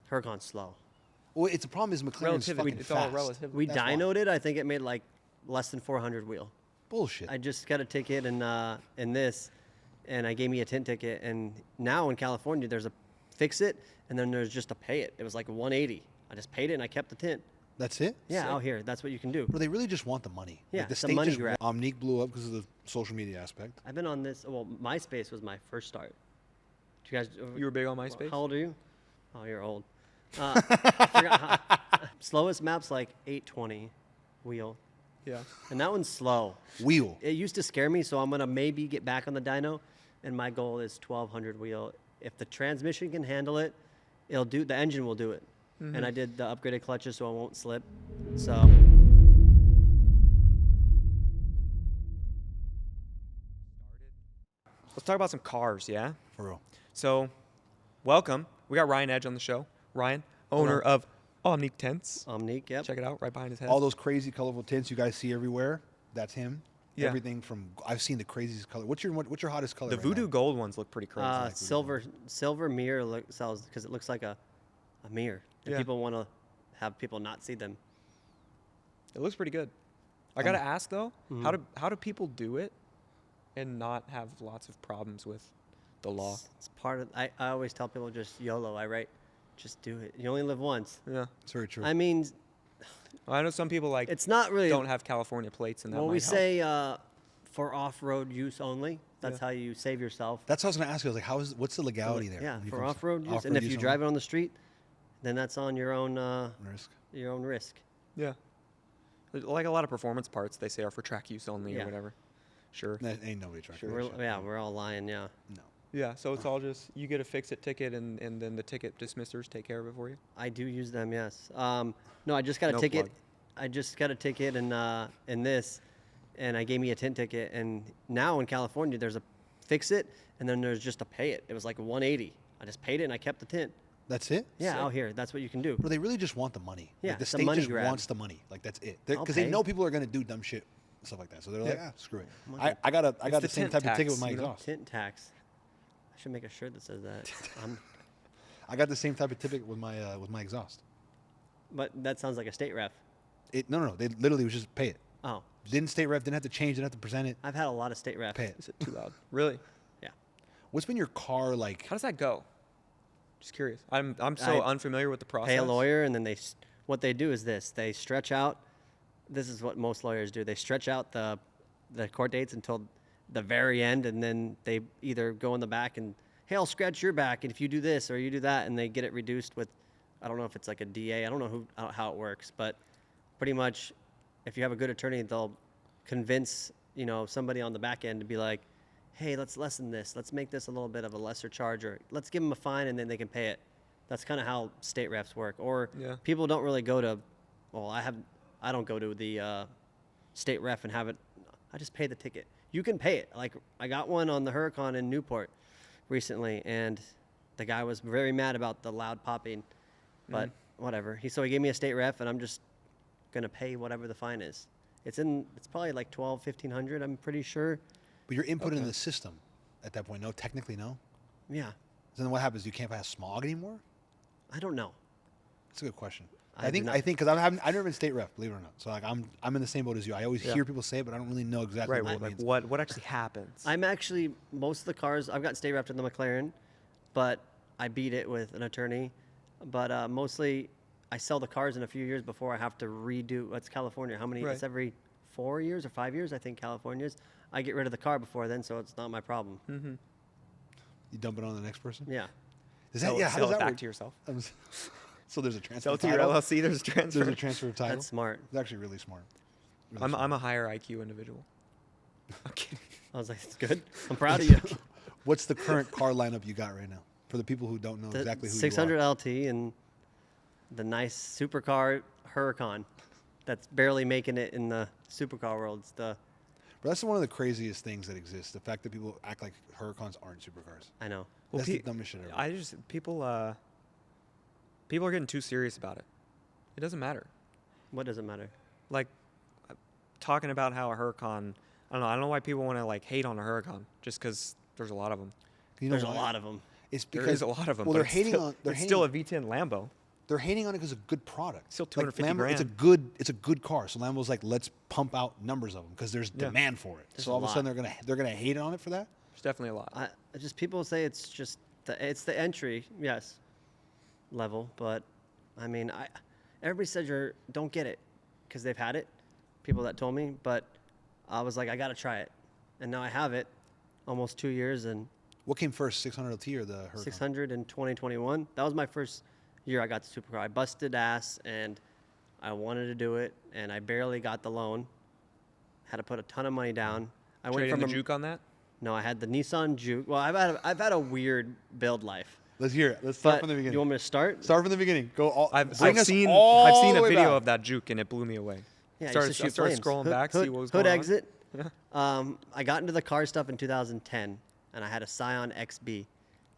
Huracan's slow. Well, it's the problem is McLaren's fucking It's fast. all relative. We That's why. dynoed it. I think it made like less than 400 wheel. Bullshit. I just got a ticket in this, and I gave me a tint ticket. And now in California, there's a fix it, and then there's just a pay it. It was like 180. I just paid it, and I kept the tint. That's it? Yeah, Sick. out here, that's what you can do. Bro, they really just want the money. Yeah, Like the it's a state money just grab. Omnique blew up because of the social media aspect. I've been on this. Well, MySpace was my first start. Do you guys? You were big on MySpace? How old are you? Oh, you're old. I forgot slowest map's like 820 wheel, Yeah. and that one's slow. Wheel. It used to scare me, so I'm gonna maybe get back on the dyno, and my goal is 1200 wheel. If the transmission can handle it, it'll do. The engine will do it. And I did the upgraded clutches so I won't slip. So. Let's talk about some cars, yeah? For real. So, welcome. We got Ryan Edge on the show. Ryan, owner of Omnique Tints. Omnique, yep. Check it out right behind his head. All those crazy colorful tints you guys see everywhere, that's him. Yeah. Everything from, I've seen the craziest color. What's your hottest color the right Voodoo now? Gold ones look pretty crazy. Silver mirror sells because it looks like a mirror. And Yeah. people want to have people not see them. It looks pretty good. I got to ask, though, how do people do it and not have lots of problems with the law? It's part of. I always tell people just YOLO. I write, just do it. You only live once. Yeah. It's very true. I mean, Well, I know some people, like, it's not really. don't have California plates, and that Well, might we help. say for off-road use only. That's Yeah. how you save yourself. That's what I was going to ask you. I was like, what's the legality there? Yeah, when it for comes to off-road use. off-road And if you use drive it on the street, then that's on your own only? Risk. your own risk. Yeah. Like a lot of performance parts, they say are for track use only Yeah. or whatever. Sure. That ain't nobody tracking that shit. We're all lying. Yeah. No. Yeah, so it's all just, you get a fix-it ticket, and then the ticket dismissers take care of it for you? I do use them, yes. No, I just got a No ticket. plug. I just got a ticket in this, and I gave me a tint ticket. And now in California, there's a fix it, and then there's just a pay it. It was like 180. I just paid it, and I kept the tint. That's it? Yeah, Sick. out here, that's what you can do. Bro, they really just want the money. Yeah, Like the it's a state money just grab. wants the money. Like that's it. I'll Because they pay. know people are gonna do dumb shit, stuff like that. So they're like, Yeah. screw it. Money. I got the the same tint type of ticket tax, with my you know? exhaust. Tint tax. I should make a shirt that says that. I got the same type of ticket with my exhaust. But that sounds like a state ref. No. They literally was just pay it. Oh, Didn't state ref. Didn't have to change. Didn't have to present it. I've had a lot of state refs. Pay it. Is it too loud? Really? Yeah. What's been your car like? How does that go? Just curious. I'm so unfamiliar with the process. Pay a lawyer, and then what they do is this: they stretch out. This is what most lawyers do. They stretch out the court dates until the very end, and then they either go in the back and, hey, I'll scratch your back, and if you do this or you do that, and they get it reduced with, I don't know if it's like a DA. I don't know how it works, but pretty much, if you have a good attorney, they'll convince somebody on the back end to be like, hey, let's lessen this. Let's make this a little bit of a lesser charge, or let's give them a fine and then they can pay it. That's kind of how state refs work. Or Yeah. people don't really go to, well, I don't go to the state ref and have it. I just pay the ticket. You can pay it. Like I got one on the Huracan in Newport recently, and the guy was very mad about the loud popping, but whatever. So he gave me a state ref, and I'm just gonna pay whatever the fine is. It's probably like $1,200-1,500. I'm pretty sure. But you're inputting the system at that point. No, technically no. Yeah. So then what happens? You can't pass smog anymore? I don't know. That's a good question. I I think do not- because I've never been state ref, believe it or not. So like I'm in the same boat as you. I always Yeah. hear people say it, but I don't really know exactly Right, what it well, like means. what actually happens? I'm actually, most of the cars, I've got state rep in the McLaren, but I beat it with an attorney. But mostly, I sell the cars in a few years before I have to redo. What's California? How many? Right. It's every 4 years or 5 years, I think California is. I get rid of the car before then, so it's not my problem. You dump it on the next person? Yeah. Is that Sell, yeah? How sell does it that back work? to yourself. So there's a transfer. Sell it to of your title? LLC. There's a transfer. There's a transfer of title. That's smart. It's actually really smart. Really I'm smart. a higher IQ individual. I'm kidding. I was like, it's good. I'm proud of you. What's the current car lineup you got right now? For the people who don't know The exactly who 600 you are. LT and the nice supercar Huracan that's barely making it in the supercar world. It's the, But that's one of the craziest things that exists. The fact that people act like Huracans aren't supercars. I know. Well, That's the dumbest shit ever. People are getting too serious about it. It doesn't matter. What does it matter? Like talking about how a Huracan, I don't know why people want to like hate on a Huracan just because there's a lot of them. You know There's why? a lot of them. It's There because is a lot of them. Well, but they're it's hating still, on. They're it's hating, still a V10 Lambo. They're hating on it because it's a good product. Still Like, 250 Lambo, grand. It's a good car. So Lambo's like, let's pump out numbers of them because there's demand for it. There's so all a of a sudden lot. they're gonna hate on it for that. There's definitely a lot. Just people say it's just it's the entry, yes, level. But I mean, everybody says don't get it because they've had it. People that told me, but I was like, I gotta try it, and now I have it, almost 2 years, and What came first, 600 LT or the Huracan? 600 in 2021. That was my first year I got the supercar. I busted ass, and I wanted to do it, and I barely got the loan. Had to put a ton of money down. I went Trading from the a juke on that? No, I had the Nissan Juke. Well, I've had a weird build life. Let's hear it. Let's start But from the beginning. you want me to start? Start from the beginning. Go all. I've bring us seen all a the way video back. of that juke and it blew me away. Yeah, I started used to shoot started flames. scrolling back, see what was hood going on. exit. I got into the car stuff in 2010, and I had a Scion XB,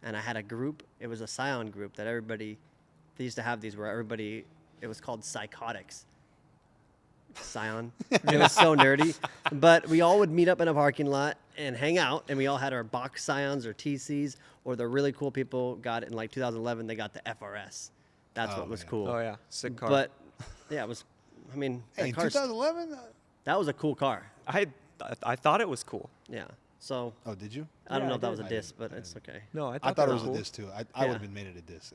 and I had a group. It was a Scion group that everybody. They used to have these where everybody. It was called Psychotics. Scion. It was so nerdy, but we all would meet up in a parking lot and hang out, and we all had our box Scions or TCs, or the really cool people got it in like 2011. They got the FRS. That's what was yeah. cool. Oh yeah, sick car. But yeah, it was. I mean, Hey, that in car's- 2011. that was a cool car. I thought it was cool. Yeah. So Oh, did you? I don't Yeah, know I if that was a did. diss, I but didn't. it's okay. No, I thought thought they it was were a cool. diss too. I would Yeah. have been made it a diss.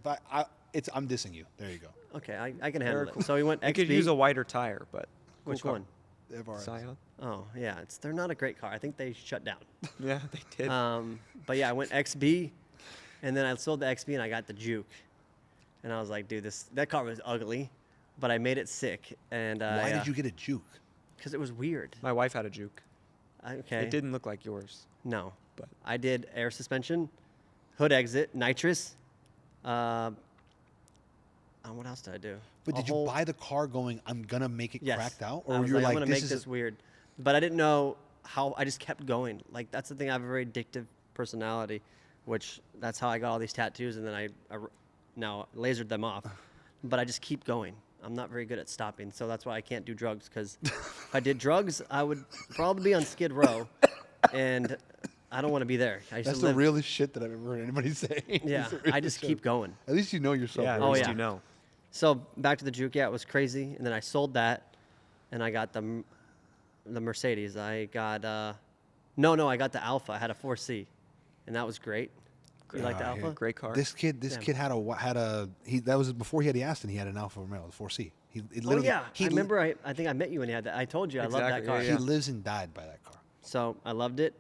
I'm dissing you. There you go. Okay, I can handle Very it. cool. So we went I could XB. use a wider tire, but cool Which car. one? The FRS. Scion. Oh yeah, they're not a great car. I think they shut down. Yeah, they did. But yeah, I went XB, and then I sold the XB and I got the Juke, and I was like, dude, that car was ugly, but I made it sick. And Why did you get a juke? Because it was weird. My wife had a juke. Okay. It didn't look like yours. No, But- I did air suspension, hood exit, nitrous. What else did I do? But A did you whole- buy the car going, I'm gonna make it Yes. cracked out, I or was you were I'm like, gonna this make is this weird, but I didn't know how. I just kept going. Like that's the thing. I have a very addictive personality, which that's how I got all these tattoos, and then I now lasered them off. But I just keep going. I'm not very good at stopping, so that's why I can't do drugs. Because if I did drugs, I would probably be on Skid Row, and I don't want to be there. I used That's to the live. realest shit that I've ever heard anybody say. Yeah, It's the I just realest keep shit. going. At least you know yourself. Yeah, at right? Oh, least yeah. you know. So back to the Juke. Yeah, it was crazy, and then I sold that, and I got the Mercedes. I got no, I got the Alpha. I had a 4C, and that was great. You like the Ah, Alpha? yeah. Great car. This kid Damn. had a that was before he had the Aston. He had an Alfa Romeo, the 4C. He Oh literally, yeah, he, I remember. I think I met you when you had that. I told you I loved that Exactly, car. yeah, He lives and died by that car. So I loved it.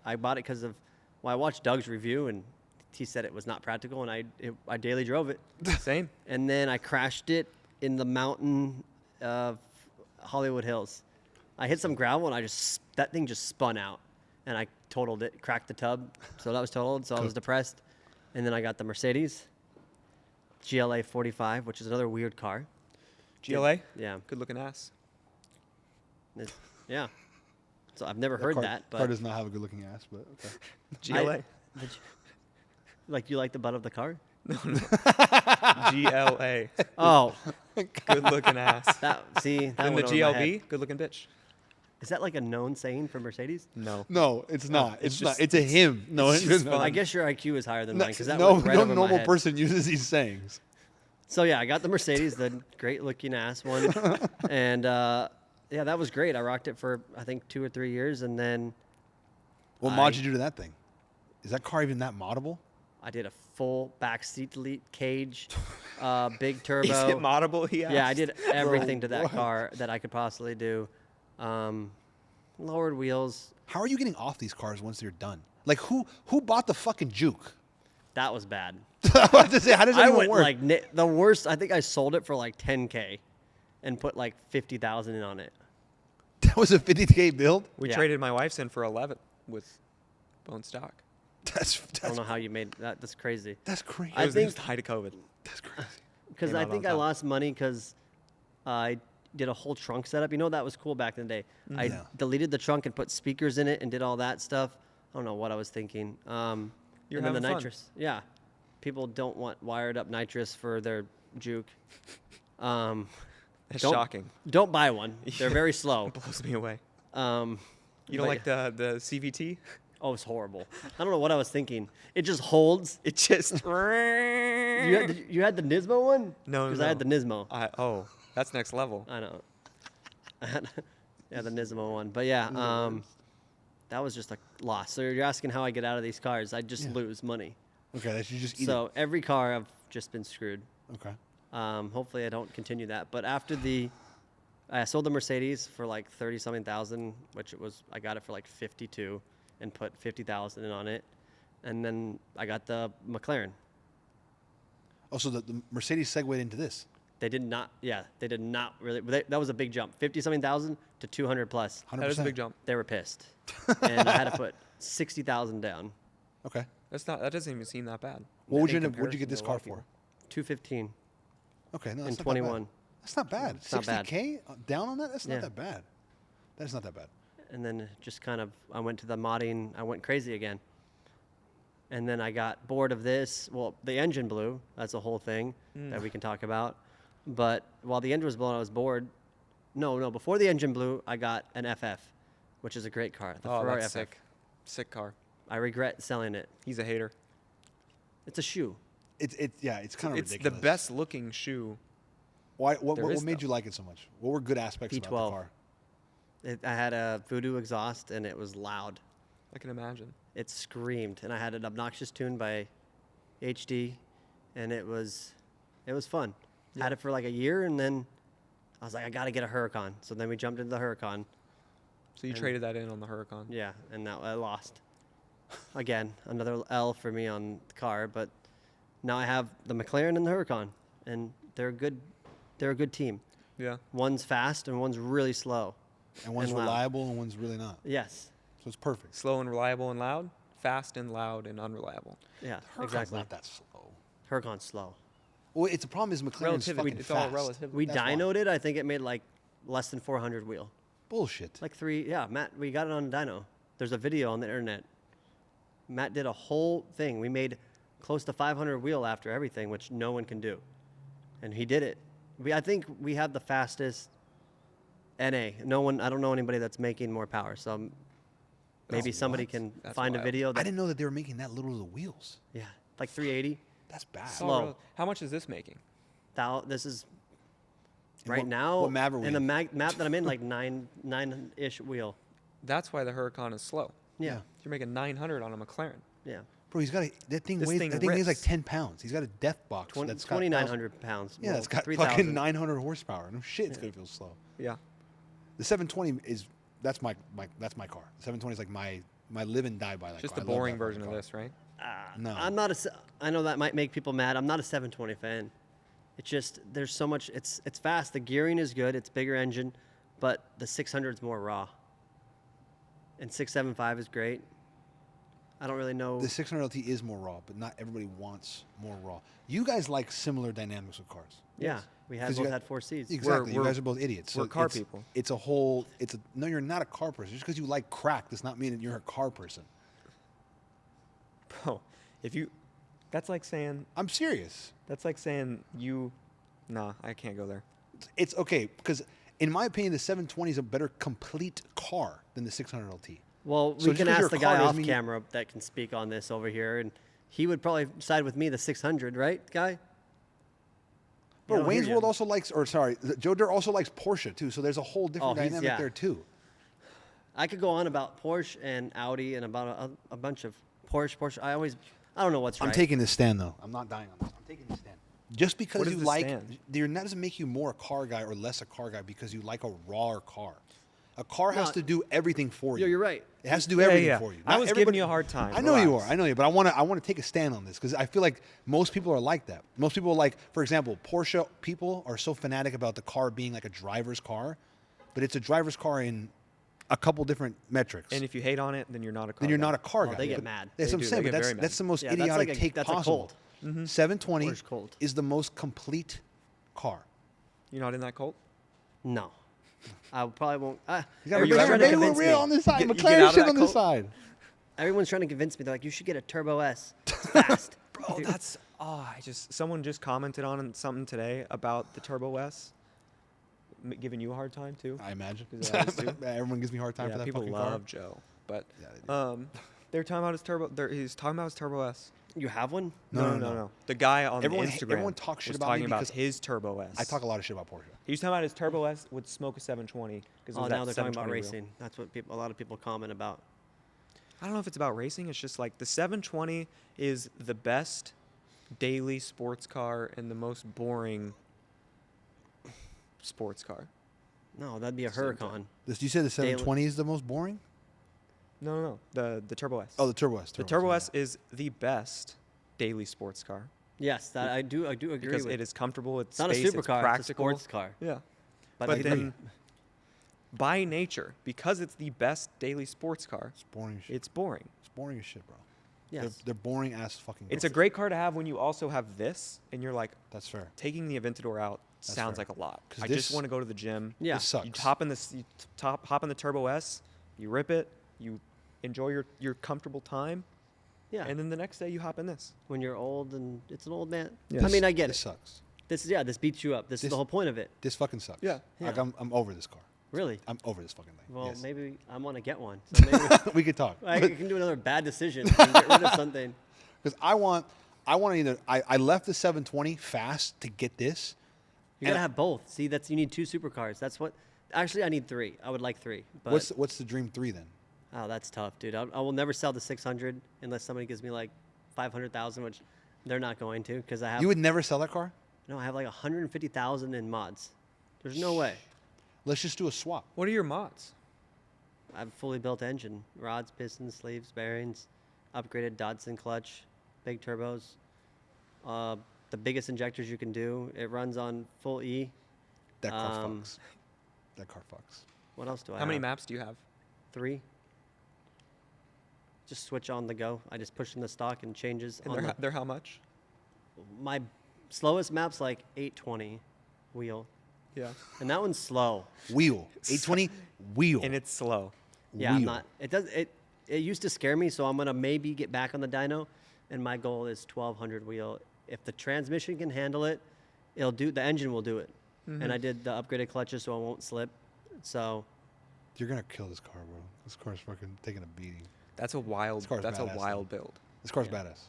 I bought it because of. Well, I watched Doug's review and he said it was not practical, and I daily drove it. Same. And then I crashed it in the mountain of Hollywood Hills. I hit some gravel and that thing just spun out, and I totaled it, cracked the tub, so that was totaled. So I was depressed, and then I got the Mercedes GLA 45, which is another weird car. GLA. Yeah, Good looking ass. yeah. So I've never heard that, car but does not have a good looking ass, but okay. GLA. Like you like the butt of the car? GLA. Oh, Good looking ass. that And the went over my head. GLB. Good looking bitch. Is that like a known saying for Mercedes? No. No, it's not. it's It's not. just- It's a him. No, it's it's just not. fun. I guess your IQ is higher than No, mine because that no, went right no over my normal head. person uses these sayings. So yeah, I got the Mercedes, the great looking ass one, and yeah, that was great. I rocked it for I think 2 or 3 years, and then What mod did you do to that thing? Is that car even that moddable? I did a full back seat delete, cage, big turbo. Is it moddable? He asked. Yeah, I did everything to that what? car that I could possibly do. Lowered wheels. How are you getting off these cars once they're done? Like who bought the fucking Juke? That was bad. I was about to say, how does that I even went work? like the worst. I think I sold it for like 10K, and put like 50,000 in on it. That was a 50K build. We Yeah. traded my wife's in for 11 with bone stock. That's I don't know how you made that. That's crazy. that's crazy. I It was think- the height of COVID. That's crazy. Because Came I out think on I top. lost money because I did a whole trunk setup. You know that was cool back in the day. I Yeah. deleted the trunk and put speakers in it and did all that stuff. I don't know what I was thinking. You're and then having the fun. nitrous. Yeah, people don't want wired up nitrous for their Juke. That's Don't- shocking. Don't buy one. They're very slow. It blows me away. Um, You don't but like the CVT? Oh, it's horrible. I don't know what I was thinking. It just holds. It just. You had the Nismo one? No, Because I had the Nismo. Oh, that's next level. I know. Yeah, the Nismo one. But yeah, that was just a loss. So you're asking how I get out of these cars. I just lose money. Okay, that you just eat So every car I've just been screwed. it. Okay. Hopefully I don't continue that. But after I sold the Mercedes for like 30-something thousand, which I got it for like 52 and put 50,000 in on it. And then I got the McLaren. Oh, so the Mercedes segued into this. They did not really. That was a big jump. 50-something thousand to 200 plus. 100%. That is a big jump. They were pissed. And I had to put 60,000 down. Okay. That doesn't even seem that bad. What'd you in get comparison this to a car lot of for? people. 215 Okay, no, in that's not 21. That bad. That's not bad. It's not bad. 60K down on that? That's not Yeah. that bad. That's not that bad. And then just kind of, I went to the modding. I went crazy again. And then I got bored of this. Well, the engine blew. That's a whole thing that we can talk about. But while the engine was blowing, I was bored. No. Before the engine blew, I got an FF, which is a great car. The Ferrari that's FF. sick. Sick car. I regret selling it. He's a hater. It's a shoe. It's kind of It's ridiculous. the best looking shoe. Why? What there is, made though. you like it so much? What were good aspects about the V12. car? I had a Voodoo exhaust, and it was loud. I can imagine. It screamed, and I had an obnoxious tune by HD, and it was fun. Had it for like a year, and then I was like, I got to get a Huracan. So then we jumped into the Huracan. So you traded that in on the Huracan. Yeah, and now I lost. Again, another L for me on the car, but now I have the McLaren and the Huracan, and they're a good team. Yeah. One's fast and one's really slow. And one's loud. reliable and one's really not. Yes. So it's perfect. Slow and reliable and loud. Fast and loud and unreliable. Yeah, Huracan's exactly. not that slow. Huracan's slow. Well, it's a problem is McLaren's Relativity. fucking It's fast. all relative. We That's why. dynoed it. I think it made like less than 400 wheel. Bullshit. Like Matt, we got it on dyno. There's a video on the internet. Matt did a whole thing. We made close to 500 wheel after everything, which no one can do. And he did it. I think we have the fastest NA. I don't know anybody that's making more power. So maybe somebody what? can That's find a wild. video. I didn't know that they were making that little of the wheels. Yeah, like 380. That's bad. Slow. How much is this making? This is And right what- now what map are we in the in? map that I'm in, like nine-ish wheel. That's why the Huracan is slow. Yeah, You're making 900 on a McLaren. yeah. Bro, he's got that thing This weighs. thing That thing weighs like rips. 10 pounds. He's got a death box 20, that's got 2,900 pounds. Yeah, well, it's got 3,000. fucking 900 horsepower. No shit, it's gonna feel slow. Yeah. The 720 that's my car. The 720 is like my live and die by. That Just car. the I love boring that fucking version of car. this, right? No. I'm not I know that might make people mad. I'm not a 720 fan. It's just there's so much. It's fast. The gearing is good. It's bigger engine, but the 600 is more raw. And 675 is great. I don't really know. The 600 LT is more raw, but not everybody wants more raw. You guys like similar dynamics with cars. Yeah, we had 'Cause you both got- had 4Cs. Exactly. You we're- guys are both idiots. we're car it's- people. It's a no, you're not a car person. Just because you like crack does not mean that you're a car person. Bro, that's like saying I'm serious. Nah, I can't go there. It's okay because, in my opinion, the 720 is a better complete car than the 600 LT. Well, So we just can 'cause you're ask a the car guy doesn't off mean- camera that can speak on this over here, and he would probably side with me the 600, right, guy? Bro, I don't hear Wayne's you. World also likes, Joe Dirt also likes Porsche too. So there's a whole different he's- dynamic yeah. there too. I could go on about Porsche and Audi and about a bunch of Porsche. I don't know what's right. I'm taking this stand though. I'm not dying on this. I'm taking this stand. Just because What is you the like, stand? that doesn't make you more a car guy or less a car guy because you like a rawer car. A car has No, to do everything for you. You're right. It has to do everything yeah. for you. I Not was giving everybody- you a hard time. I know you Relax. are. I know you. But I want to take a stand on this because I feel like most people are like that. Most people are like, for example, Porsche people are so fanatic about the car being like a driver's car, but it's a driver's car in a couple different metrics. And if you hate on it, then you're not a car then you're guy. not a car Oh, guy. they get But mad. That's They what I'm do. saying. They But get that's very mad. that's the most Yeah, that's idiotic like a- take that's a possible. cult. 720 Porsche cult. is the most complete car. You're not in that cult? No, I probably won't. You got Everyone's McLaren, trying to maybe we're convince real me. on this side. You get McLaren out of shit that on this cult? side. Everyone's trying to convince me. They're like, you should get a Turbo S. It's fast. Bro, that's someone just commented on something today about the Turbo S, giving you a hard time too. I imagine. 'Cause I always do. Everyone gives me a hard time Yeah, for that people fucking love car. Joe, but Yeah, they do. They're talking about his turbo. He's talking about his Turbo S. You have one? No. The guy on Everyone- Instagram everyone talks shit was about me talking about because his Turbo S. I talk a lot of shit about Porsche. He was talking about his Turbo S would smoke a 720 because Oh, now they're talking about 720 wheel. racing. That's what a lot of people comment about. I don't know if it's about racing. It's just like the 720 is the best daily sports car and the most boring sports car. No, that'd be a Same Huracan. You said the 720 is the most boring? No. The Turbo S. Oh, the Turbo S. The Turbo S is the best daily sports car. Yes, that I do agree Because with. it is comfortable, it's It's not a space, supercar, it's it's a practical. sports car. Yeah. But But I then, by nature, because it's the best daily sports car, It's boring as shit. it's boring. It's boring as shit, bro. Yes. They're boring ass fucking It's cars. a great car to have when you also have this, and you're like, That's fair. taking the Aventador out That's sounds fair. like a lot. 'Cause I this- just want to go to the gym. Yeah. This sucks. You hop in the Turbo S, you rip it, you enjoy your comfortable time, Yeah. and then the next day you hop in this. When you're old and it's an old man. Yes. I mean, I get This it. sucks. This beats you up. This is This- the whole point of it. This fucking sucks. Yeah. Like Yeah. I'm over this car. Really. I'm over this fucking thing. Well, Yes. maybe I want to get one. So maybe we could talk. I can do another bad decision and get rid of something. Because I want either I left the 720 fast to get this. You gotta And have both. See, you need two supercars. That's what. Actually, I need three. I would like three. But What's the dream 3 then? oh, that's tough, dude. I will never sell the 600 unless somebody gives me like 500,000, which they're not going to because I have. You would never sell that car? No, I have like 150,000 in mods. There's no way. Let's just do a swap. What are your mods? I have a fully built engine, rods, pistons, sleeves, bearings, upgraded Dodson clutch, big turbos, the biggest injectors you can do. It runs on full E. That car Um, fucks. That car fucks. What else do I How many have? maps do you have? 3. Just switch on the go. I just push in the stock and changes. And on they're how much? my slowest map's like 820 wheel, Yeah. and that one's slow. Wheel. 820 wheel. And it's slow. Yeah, I'm Wheel. not. It used to scare me, so I'm gonna maybe get back on the dyno, and my goal is 1200 wheel. If the transmission can handle it, the engine will do it. And I did the upgraded clutches so I won't slip. So You're gonna kill this car, bro. This car's fucking taking a beating. That's a wild. This car's That's a badass, wild build. This car's Yeah. badass.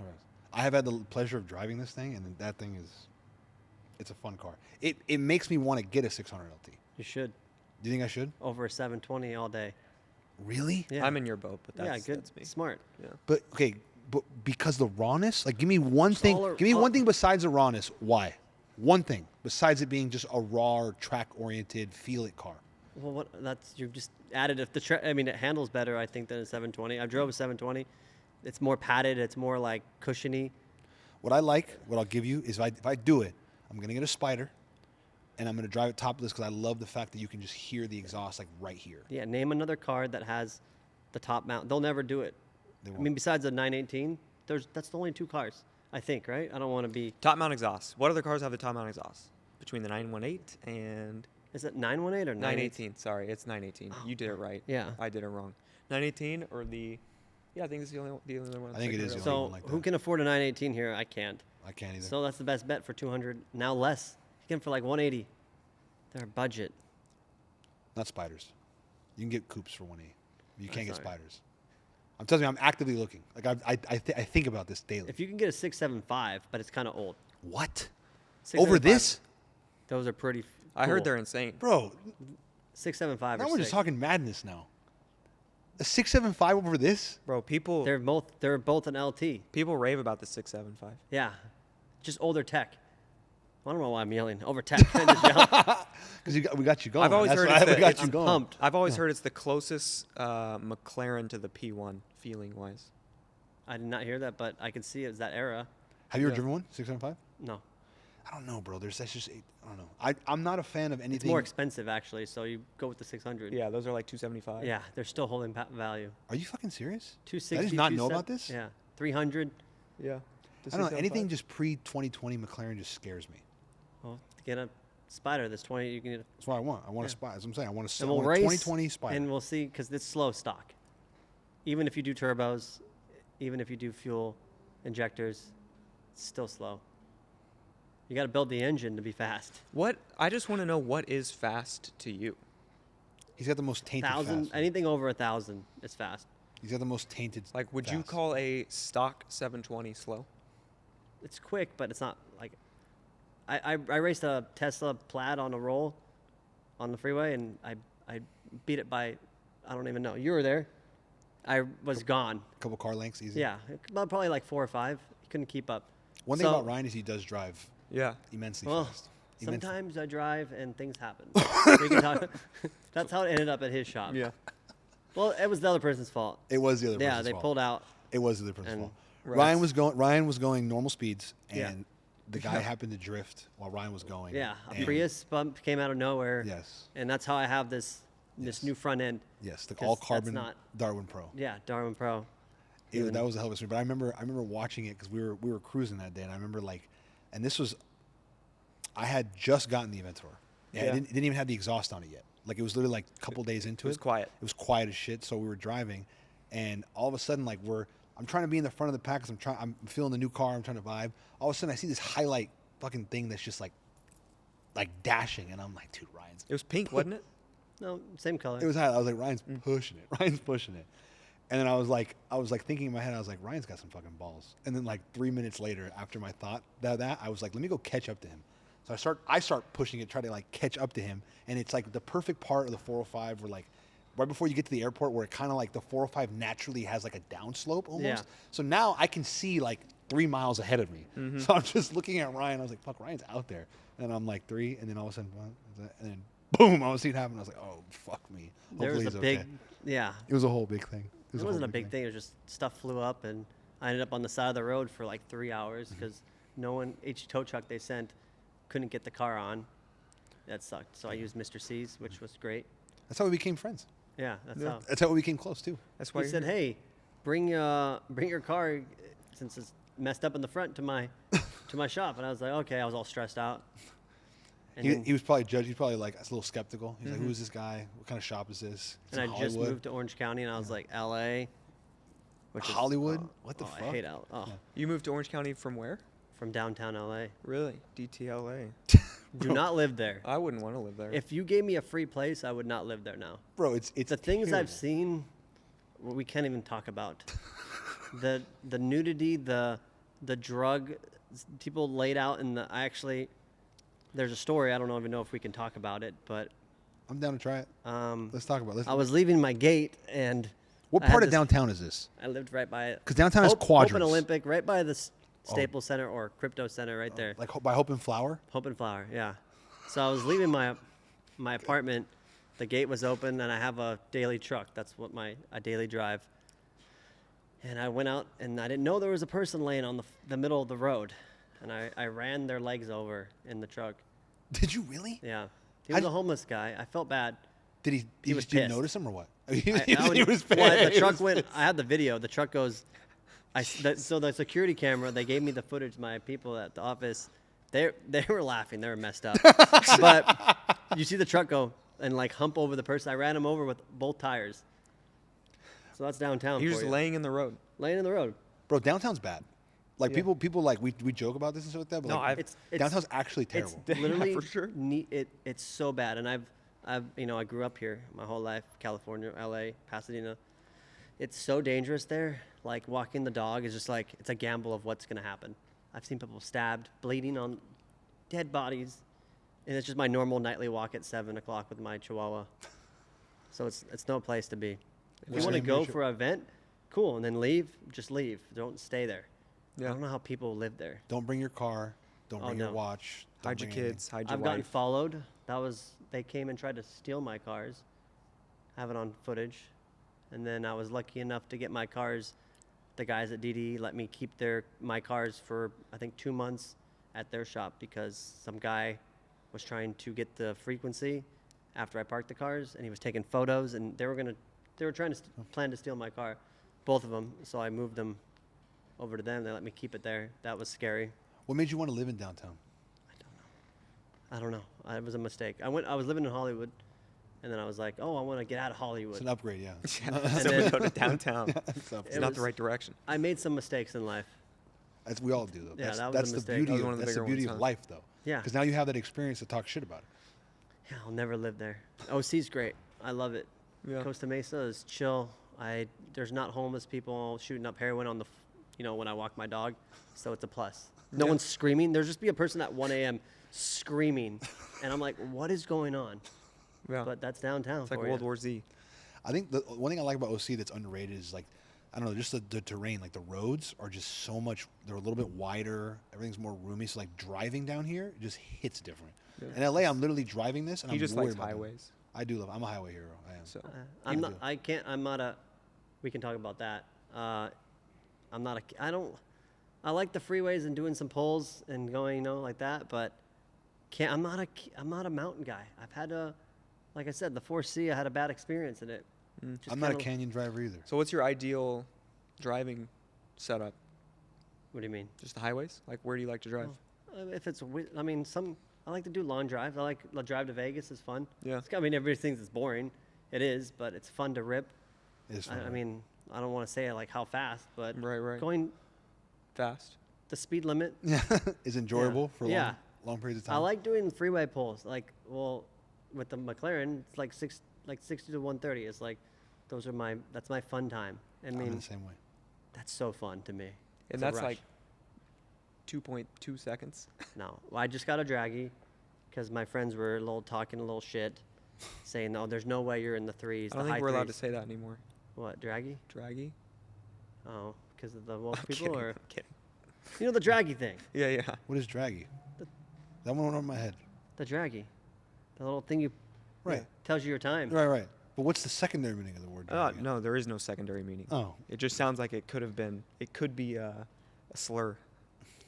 Alright. I have had the pleasure of driving this thing, and that thing it's a fun car. It makes me want to get a 600 LT. you should Do you think I should? over a 720 all day. Really? Yeah. I'm in your boat, but Yeah, that's, good, that's me. smart. Yeah. But okay, but because the rawness, like give me one thing. all Give me all- one thing besides the rawness. Why? One thing besides it being just a raw, track-oriented, feel-it car. Well, you've just added I mean, it handles better, I think, than a 720. I drove a 720. It's more padded. It's more like cushiony. What I like, what I'll give you is if I do it, I'm gonna get a Spider, and I'm gonna drive it topless because I love the fact that you can just hear the exhaust like right here. Yeah, name another car that has the top mount. They'll never do it. They I won't. mean, besides the 918, that's the only 2 cars, I think, right? I don't want to be. Top mount exhaust. What other cars have the top mount exhaust? Between the 918 and Is it 918 or 918? 918. Sorry, it's 918. You did it right. Yeah. I did it wrong. 918 or the. Yeah, I think it's the only one. I think it is the only So one like who that. can afford a 918 here? I can't. I can't either. So that's the best bet for 200. Now less. You can for like 180. They're budget. Not Spiders. You can get coupes for 180. You can't get sorry. Spiders. I'm telling you, I'm actively looking. Like I think about this daily. If you can get a 675, but it's kind of old. What? 675, Over this, Those are pretty. I heard cool. they're insane. bro? 675. Now or we're just 6. talking madness now. A 675 over this? Bro, people They're both an LT. people rave about the 675. Yeah, just older tech. I don't know why I'm yelling over tech. I just yell. Because we got you going. I've always That's heard why it's we the- got it's you going. pumped. I've always heard it's the closest McLaren to the P1 feeling wise. I did not hear that, but I can see it was that era. Have you ever Yeah. driven one? 675? No, I don't know, bro. That's just I don't know. I'm not a fan of anything. it's more expensive actually. So you go with the 600. Yeah, those are like 275. Yeah, they're still holding value. Are you fucking serious? 260. I did not know 270 about this. Yeah, 300. Yeah. I don't know. Anything just pre-2020 McLaren just scares me. Well, to get a Spider, this 20 you can get. That's what I want. I want a Yeah. Spider. That's what I'm saying. I want a, And I we'll want a race 2020 Spider. and we'll see because it's slow stock. Even if you do turbos, even if you do fuel injectors, it's still slow. You got to build the engine to be fast. What I just want to know what is fast to you. He's got the most tainted 1,000, fast. anything over 1,000 is fast. These are the most tainted. Like, would you fast. call a stock 720 slow? It's quick, but it's not like. I raced a Tesla Plaid on a roll, on the freeway, and I beat it by, I don't even know. You were there. I was gone. A couple car lengths, easy. Yeah, about probably like 4 or 5. Couldn't keep up. One thing So- about Ryan is he does drive Yeah. immensely Well, fast. Immensely. sometimes I drive and things happen. We can talk. That's how it ended up at his shop. Yeah. Well, it was the other person's fault. It was the other Yeah, person's they fault. pulled out. It was the other person's and fault. Right. Ryan was going normal speeds, and Yeah. the guy happened to drift while Ryan was going. Yeah, a and- Prius bump came out of nowhere. Yes. And that's how I have this Yes. new front end. Yes, the 'Cause all that's carbon not- Darwin Pro. Yeah, Darwin Pro. That was a hell of a story. But I remember watching it because we were cruising that day, and I remember and this was, I had just gotten the Aventor. And Yeah. it didn't even have the exhaust on it yet. Like it was literally like a couple days into it. It was quiet. It was quiet as shit. So we were driving, and all of a sudden I'm trying to be in the front of the pack because I'm feeling the new car. I'm trying to vibe. All of a sudden I see this highlight fucking thing that's just like dashing, and I'm like, dude, Ryan's. It was pink, wasn't it? No, same color. It was highlight. I was like, Ryan's pushing it. Ryan's pushing it. And then I was like thinking in my head, I was like, Ryan's got some fucking balls. And then like 3 minutes later, after my thought that I was like, let me go catch up to him. So I start pushing it, try to like catch up to him, and it's like the perfect part of the 405 where like right before you get to the airport where it kind of like the 405 naturally has like a downslope almost. Yeah. So now I can see like 3 miles ahead of me. So I'm just looking at Ryan. I was like, fuck, Ryan's out there. And I'm like 3, and then all of a sudden, and then boom, I was seeing it happen. I was like, oh fuck me. There Hopefully was a he's big, okay. yeah. It was a whole big thing. It whole wasn't a big thing. It was just stuff flew up, and I ended up on the side of the road for like 3 hours because no one, each tow truck they sent couldn't get the car on. That sucked. So I used Mr. C's, which was great. That's how we became friends. Yeah, that's Yeah. how. That's how we became close too. That's why He you're said, here. "Hey, bring your car since it's messed up in the front to my shop." And I was like, "Okay." I was all stressed out. And, then- He was probably judged. He's probably like a little skeptical. He's like, "Who is this guy? What kind of shop is this?" It's and in I just Hollywood. moved to Orange County, and I was like, "LA." Which is- Hollywood? oh, What the oh, fuck? I hate LA. Oh, You moved to Orange County from where? from downtown LA. Really? DTLA. Do not live there. I wouldn't want to live there. If you gave me a free place, I would not live there now. Bro, it's The things terrible. I've seen, we can't even talk about. the nudity, the drug, people laid out in the. There's a story. I don't even know if we can talk about it, but I'm down to try it. Let's talk about it. I was leaving my gate, and What I had part of this- downtown is this? I lived right by it. 'Cause downtown has Open quadrants. Olympic, right by the Staples Center or Crypto Center, right there. Like by Hope and Flower? Hope and Flower, yeah. So I was leaving my apartment. The gate was open, and I have a daily truck. That's what I daily drive. And I went out, and I didn't know there was a person laying on the middle of the road. And I ran their legs over in the truck. Did you really? Yeah. He How was a did- homeless guy. I felt bad. Did he? He was Did you pissed. notice him or what? I he would- was well, the pissed. truck went. I had the video. The truck goes. So the security camera. They gave me the footage. My people at the office, they were laughing. They were messed up. But you see the truck go and like hump over the person. I ran him over with both tires. So that's downtown. You're for just you. laying in the road. laying in the road. Bro, downtown's bad. Like Yeah. people like we joke about this and stuff like that, but No, like, I've- downtown's actually It's terrible. Yeah, literally for sure. It's so bad, and I've I grew up here my whole life, California, LA, Pasadena. It's so dangerous there. Like walking the dog is just like it's a gamble of what's gonna happen. I've seen people stabbed, bleeding on dead bodies, and it's just my normal nightly walk at 7 o'clock with my Chihuahua. So it's no place to be. If you What's want the to name of go your for an event, cool, and then leave. Just leave. Don't stay there. I Yeah. don't know how people live there. Don't bring your car. Don't Oh, bring your no. watch. Don't Hide your bring anything. kids. Hide your I've gotten wife. followed. They came and tried to steal my cars. I have it on footage. And then I was lucky enough to get my cars. The guys at DD let me keep my cars for I think 2 months at their shop because some guy was trying to get the frequency after I parked the cars, and he was taking photos, and they were trying to plan to steal my car, both of them. So I moved them over to them. They let me keep it there. That was scary. What made you want to live in downtown? I don't know. It was a mistake. I was living in Hollywood, and then I was like, oh, I want to get out of Hollywood. It's an upgrade, yeah. So then- we go to downtown. It's up- It's It not was- the right direction. I made some mistakes in life. we all do though. Yeah, That's, that was a that's the mistake. beauty. That was Of, one of the that's the bigger beauty ones, of huh? life, though. Yeah. Because now you have that experience to talk shit about it. Yeah, I'll never live there. OC's great. I love it. Yeah. Costa Mesa is chill. There's not homeless people shooting up heroin on the, when I walk my dog, so it's a plus. No one's screaming. There's just be a person at 1 a.m. screaming, and I'm like, what is going on? Yeah. But that's downtown. It's like for World ya. War Z. I think the one thing I like about OC that's underrated is like, I don't know, just the terrain. Like the roads are just so much. They're a little bit wider. Everything's more roomy. So like driving down here it just hits different. Yeah. In LA, I'm literally driving this, and He I'm just worried likes about that. highways. I do love. I'm a highway hero. I am. So I'm Me not. too. I can't. I'm not a. We can talk about that. I'm not a. I don't. I like the freeways and doing some pulls and going, like that. But can't. I'm not a mountain guy. I've had a, like I said, the 4C. I had a bad experience in it. Just I'm not a kinda- canyon driver either. So what's your ideal driving setup? What do you mean? Just the highways? Like where do you like to drive? If it's, I mean, I like to do long drives. I like the drive to Vegas is fun. Yeah. I mean, everybody thinks it's boring. It is, but it's fun to rip. It is fun, I right? mean, I don't want to say like how fast, but Right. going Fast. the speed limit. Yeah, is enjoyable for Yeah. long periods of time. I like doing freeway pulls. Like, with the McLaren, it's like 60 to 130. It's like, that's my fun time. I I'm in mean, the same way. that's so fun to me. And It's a that's rush. like 2.2 seconds. No, I just got a draggy because my friends were talking a little shit, saying, "Oh, there's no way you're in the threes." I don't the think high we're allowed to threes." say that anymore. What, draggy? Draggy? Oh, because of the woke I'm people, kidding, or I'm kidding. the draggy thing, Yeah. What is draggy? That one went over my head. the draggy, the little thing Right. tells you your time. Right. But what's the secondary meaning of the word draggy? No, there is no secondary meaning. Oh. It just sounds like it could be a slur,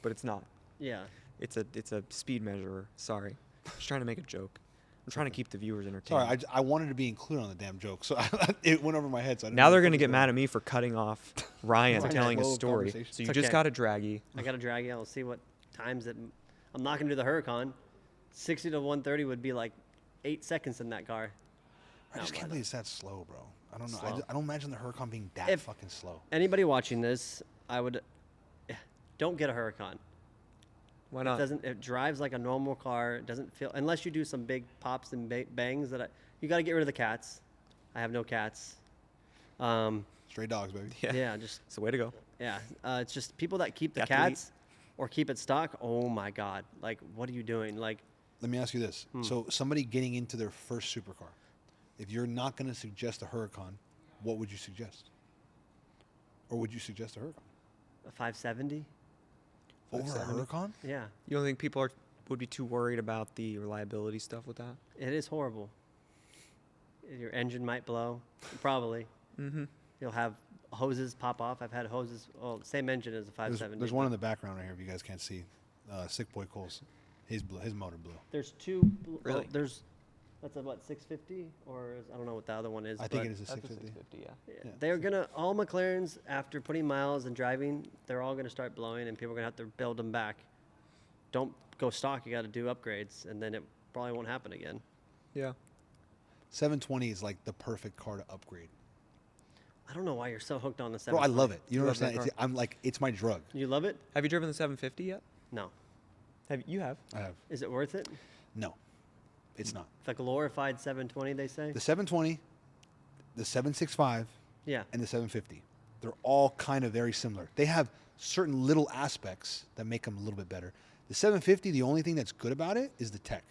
but it's not. Yeah. It's a speed measurer. Sorry. Just trying to make a joke. I'm trying to keep the viewers entertained. Sorry, I wanted to be included on the damn joke, so it went over my head. So I didn't Now really they're going to focus get on mad it. at me for cutting off Ryan It's telling a a slow story. conversation. So you It's just okay. got a draggy. I got a draggy. I'll see what times it. I'm not gonna do the Huracan. 60 to 130 would be like 8 seconds in that car. I just No, can't but believe it's that slow, bro. I don't know. Slow. I don't imagine the Huracan being that If- fucking slow. Anybody watching this, I would don't get a Huracan. Why not? It drives like a normal car. It doesn't feel, unless you do some big pops and bangs you got to get rid of the cats. I have no cats. Stray dogs, baby. Yeah, just It's the way to go. it's just people that keep the Have to eat. cats or keep it stock. Oh my God! Like, what are you doing? Like, Let me ask you this. So somebody getting into their first supercar, if you're not going to suggest a Huracan, what would you suggest? Or would you suggest a Huracan? a 570. Over a 570? Huracan? Yeah, You don't think people would be too worried about the reliability stuff with that? it is horrible. Your engine might blow, probably. Mm-hmm. You'll have hoses pop off. I've had hoses. Well, same engine as a 570. There's one in the background right here if you guys can't see. Sick Boy Cole's. His motor blew. There's two. Really? That's a what, 650, or I don't know what the other one is. I think but it is a 650. yeah. yeah, they're gonna, all McLarens after putting miles and driving, they're all gonna start blowing, and people are gonna have to build them back. Don't go stock. You got to do upgrades, and then it probably won't happen again. Yeah. 720 is like the perfect car to upgrade. I don't know why you're so hooked on the Bro, I 720. love it. You You know love what I'm that saying? I'm like, it's my drug. You love it? Have you driven the 750 yet? No. You have? I have. Is it worth it? No, it's not. The glorified 720, they say. The 720, the 765, Yeah. and the 750. They're all kind of very similar. They have certain little aspects that make them a little bit better. The 750, the only thing that's good about it is the tech.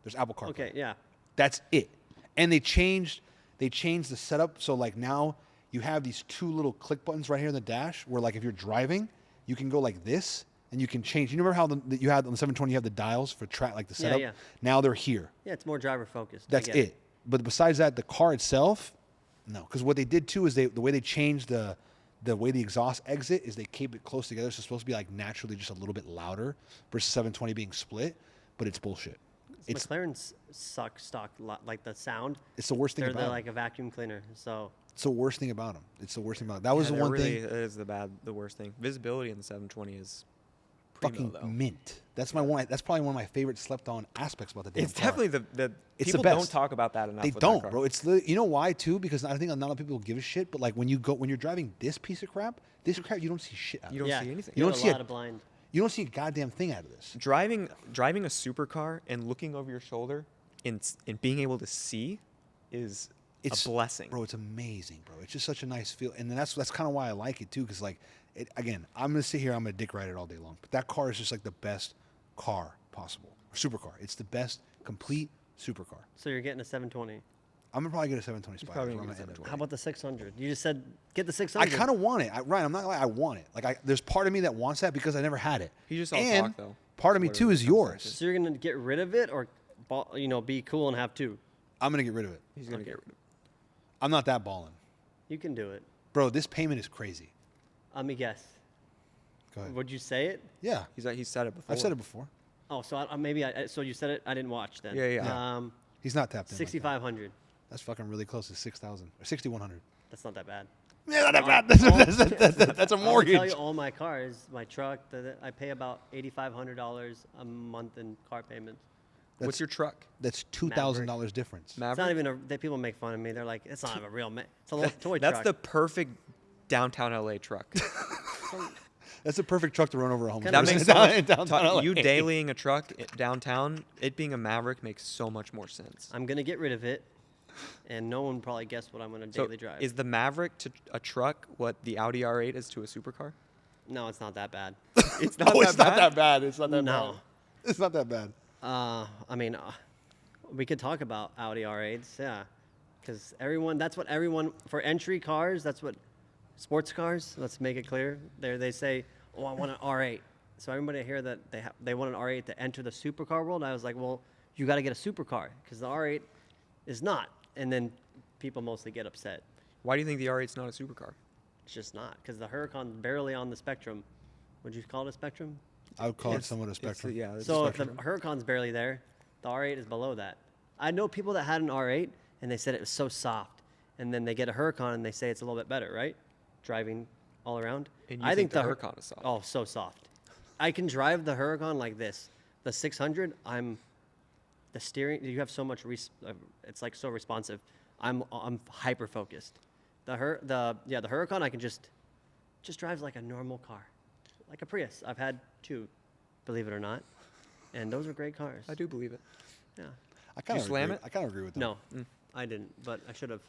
There's Apple CarPlay. Okay. Yeah. That's it. And they changed the setup. So like now you have these two little click buttons right here in the dash where like if you're driving, you can go like this and you can change. You remember how you had on the 720 you have the dials for track, like the Yeah, setup? yeah. Now they're here. Yeah. It's more driver focused. I That's get it. But besides that, the car itself, no. Because what they did too is the way they changed the way the exhaust exit is they keep it close together. So it's supposed to be like naturally just a little bit louder versus 720 being split. But it's bullshit. It's McLarens suck stock like the sound. it's the worst thing They're about them. like a vacuum cleaner. So It's the worst thing about them. It's the worst thing about them. That was the one really thing. is the worst thing. Visibility in the 720 is primo, Fucking though. mint. That's That's probably one of my favorite slept-on aspects about the damn It's car. definitely the It's the people don't best. talk about that enough. They with that don't, car. bro. You know why too? Because I think not a lot of people give a shit. But like when you're driving this piece of crap, you don't see shit out of You it. don't yeah, see anything. You don't get see a it. lot of blind. You don't see a goddamn thing out of this. Driving a supercar and looking over your shoulder and being able to see is It's a blessing. bro. It's amazing, bro. It's just such a nice feel, and then that's kind of why I like it too. Because like, again, I'm gonna sit here, I'm gonna dick ride it all day long, but that car is just like the best car possible, or supercar. It's the best complete supercar. So you're getting a 720. I'm gonna probably get a 720 Spider. probably is where gonna I'm get gonna end up. How about the 600? You just said get the I 600. kind of want it, Ryan. I'm not gonna lie, I want it. Like, there's part of me that wants that because I never had it. He just all and talk, though. part of me Whatever too it is comes down yours. So you're gonna get rid of it, or be cool and have two. I'm gonna get rid of it. He's gonna get rid of it. I'm not that balling, You can do it. bro. This payment is crazy. Let me guess. Go ahead. Would you say it? Yeah, He said it before. I've said it before. Oh, so so you said it. I didn't watch then. Yeah. He's not tapped in. like that. 6,500. That's fucking really close to 6,000 or 6,100. That's not that bad. Yeah, not that bad. That's a I'll mortgage. tell you, all my cars, my truck, I pay about $8,500 a month in car payments. What's your truck? That's $2,000 difference. It's not Maverick? even people make fun of me. They're like, it's not a real. It's a little toy That's truck. the perfect downtown LA truck. That's a perfect truck to run over a homeless That person makes so much, in downtown LA. you dailying a truck downtown, it being a Maverick makes so much more sense. I'm gonna get rid of it, and no one probably guessed what I'm gonna So daily drive. is the Maverick to a truck what the Audi R8 is to a supercar? No, it's not that bad. It's not No, that it's not bad? that bad. It's not that No. bad. It's not that bad. I mean, we could talk about Audi R8s, yeah, because that's what everyone for entry cars. That's what sports cars. Let's make it clear. They say, oh, I want an R8. So everybody here that they want an R8 to enter the supercar world. I was like, well, you got to get a supercar because the R8 is not. And then people mostly get upset. Why do you think the R8's not a supercar? It's just not because the Huracan's barely on the spectrum. Would you call it a spectrum? I would call it It's- somewhat a it's- spectrum. yeah, it's a So if the spectrum. Huracan's barely there, the R8 is below that. I know people that had an R8 and they said it was so soft, and then they get a Huracan and they say it's a little bit better, right? Driving all around. And you I think the Hur- Huracan is soft. Oh, so soft. I can drive the Huracan like this. The 600, the steering. You have so much. It's like so responsive. I'm hyper focused. The Huracan I can just drives like a normal car, like a Prius. I've had two, believe it or not, and those are great cars. I do believe it. Yeah. I kind You of slam agree. it? I kind of agree with that. No, I didn't, but I should have.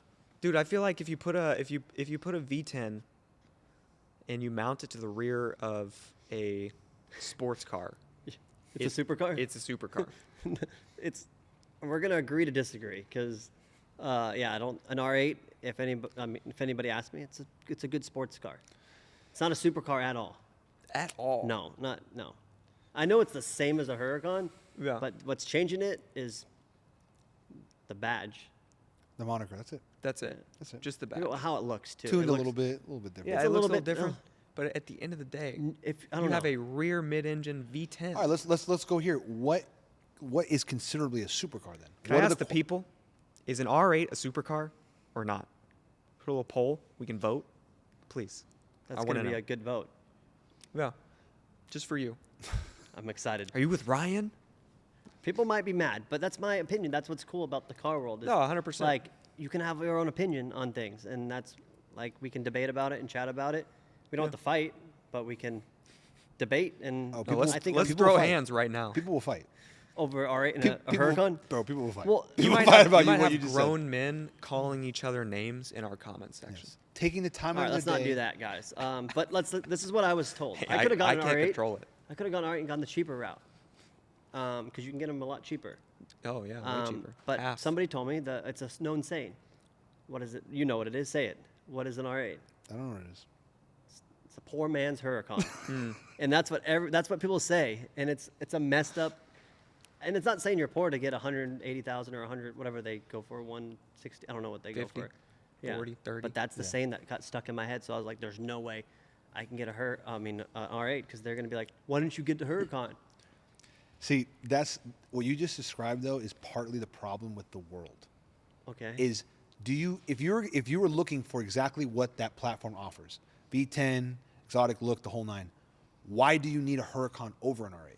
Dude, I feel like if you put a V10 and you mount it to the rear of a sports car, It's a supercar. It's a supercar. We're gonna agree to disagree because, I don't an R8. If anybody asks me, it's a good sports car. It's not a supercar at all. At all. No. I know it's the same as a Huracan, Yeah. but what's changing it is the badge. The moniker. That's it. That's it. That's it. Just the You know, back. how it looks too. Tuned It a looks- little bit different. Yeah, It's it a looks little a little bit, different. But at the end of the day, If I you don't have know. a rear mid-engine V10. All right, let's go here. What is considerably a supercar then? Can What I are ask the qu- people, is an R8 a supercar or not? Put a little poll. We can vote. Please. That's I gonna wanna be know. a good vote. Yeah. Just for you. I'm excited. Are you with Ryan? People might be mad, but that's my opinion. That's what's cool about the car world. Is No, 100%. Like you can have your own opinion on things, and that's like we can debate about it and chat about it. We don't have to fight, but we can debate and Oh, No, people- let's I think let's people throw fight. hands right now. People will fight. over R8 and a People- Huracan. Bro, people will fight. Well, people You will might fight have, about you might what have you just grown men calling each other names in our comment section. said. Taking the time All out right, of let's the not day. do that, guys. But this is what I was told. Hey, I could have I gotten an can't R8. control it. I could have gone R8 and gone the cheaper route, because you can get them a lot cheaper. Oh, yeah, way cheaper. But Half. somebody told me that it's a known saying. What is it? You know what it is. Say it. What is an R8? I don't know what it is. It's a poor man's Huracan, and that's what people say, and it's a messed up. And it's not saying you're poor to get 180,000 or 100, whatever they go for, 160. I don't know what they 50, go for. Yeah. 40, 30. But that's the saying that got stuck in my head. So I was like, "There's no way I can get a R8 because they're gonna be like, why didn't you get the Huracan?" See, that's what you just described though is partly the problem with the world. Okay. Is if you were looking for exactly what that platform offers, V10, exotic look, the whole nine, why do you need a Huracan over an R8?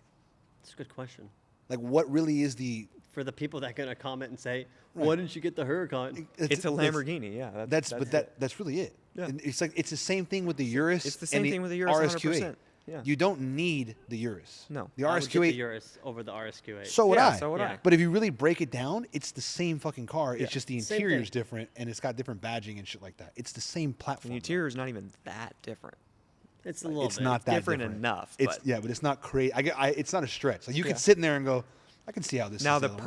That's a good question. Like, what really is the? For the people that are gonna comment and say, "Why didn't you get the Huracan?" It's a Lamborghini, yeah. That's really it. Yeah. And it's like it's the same thing with the Urus. It's the same and thing with the Urus, RSQ8. 100%. Yeah. You don't need the Urus. No. The I would get RSQ8. the Urus over the RSQ8. So would Yeah, I. so would I. But if you really break it down, it's the same fucking car. Yeah. It's just the Same interior's thing. different and it's got different badging and shit like that. It's the same And platform. the interior is not even that different. It's a little It's bit. not that different enough, It's but- yeah, but it's not crazy. It's not a stretch. Like you Yeah. can sit in there and go, I can see how this. Now is the other one.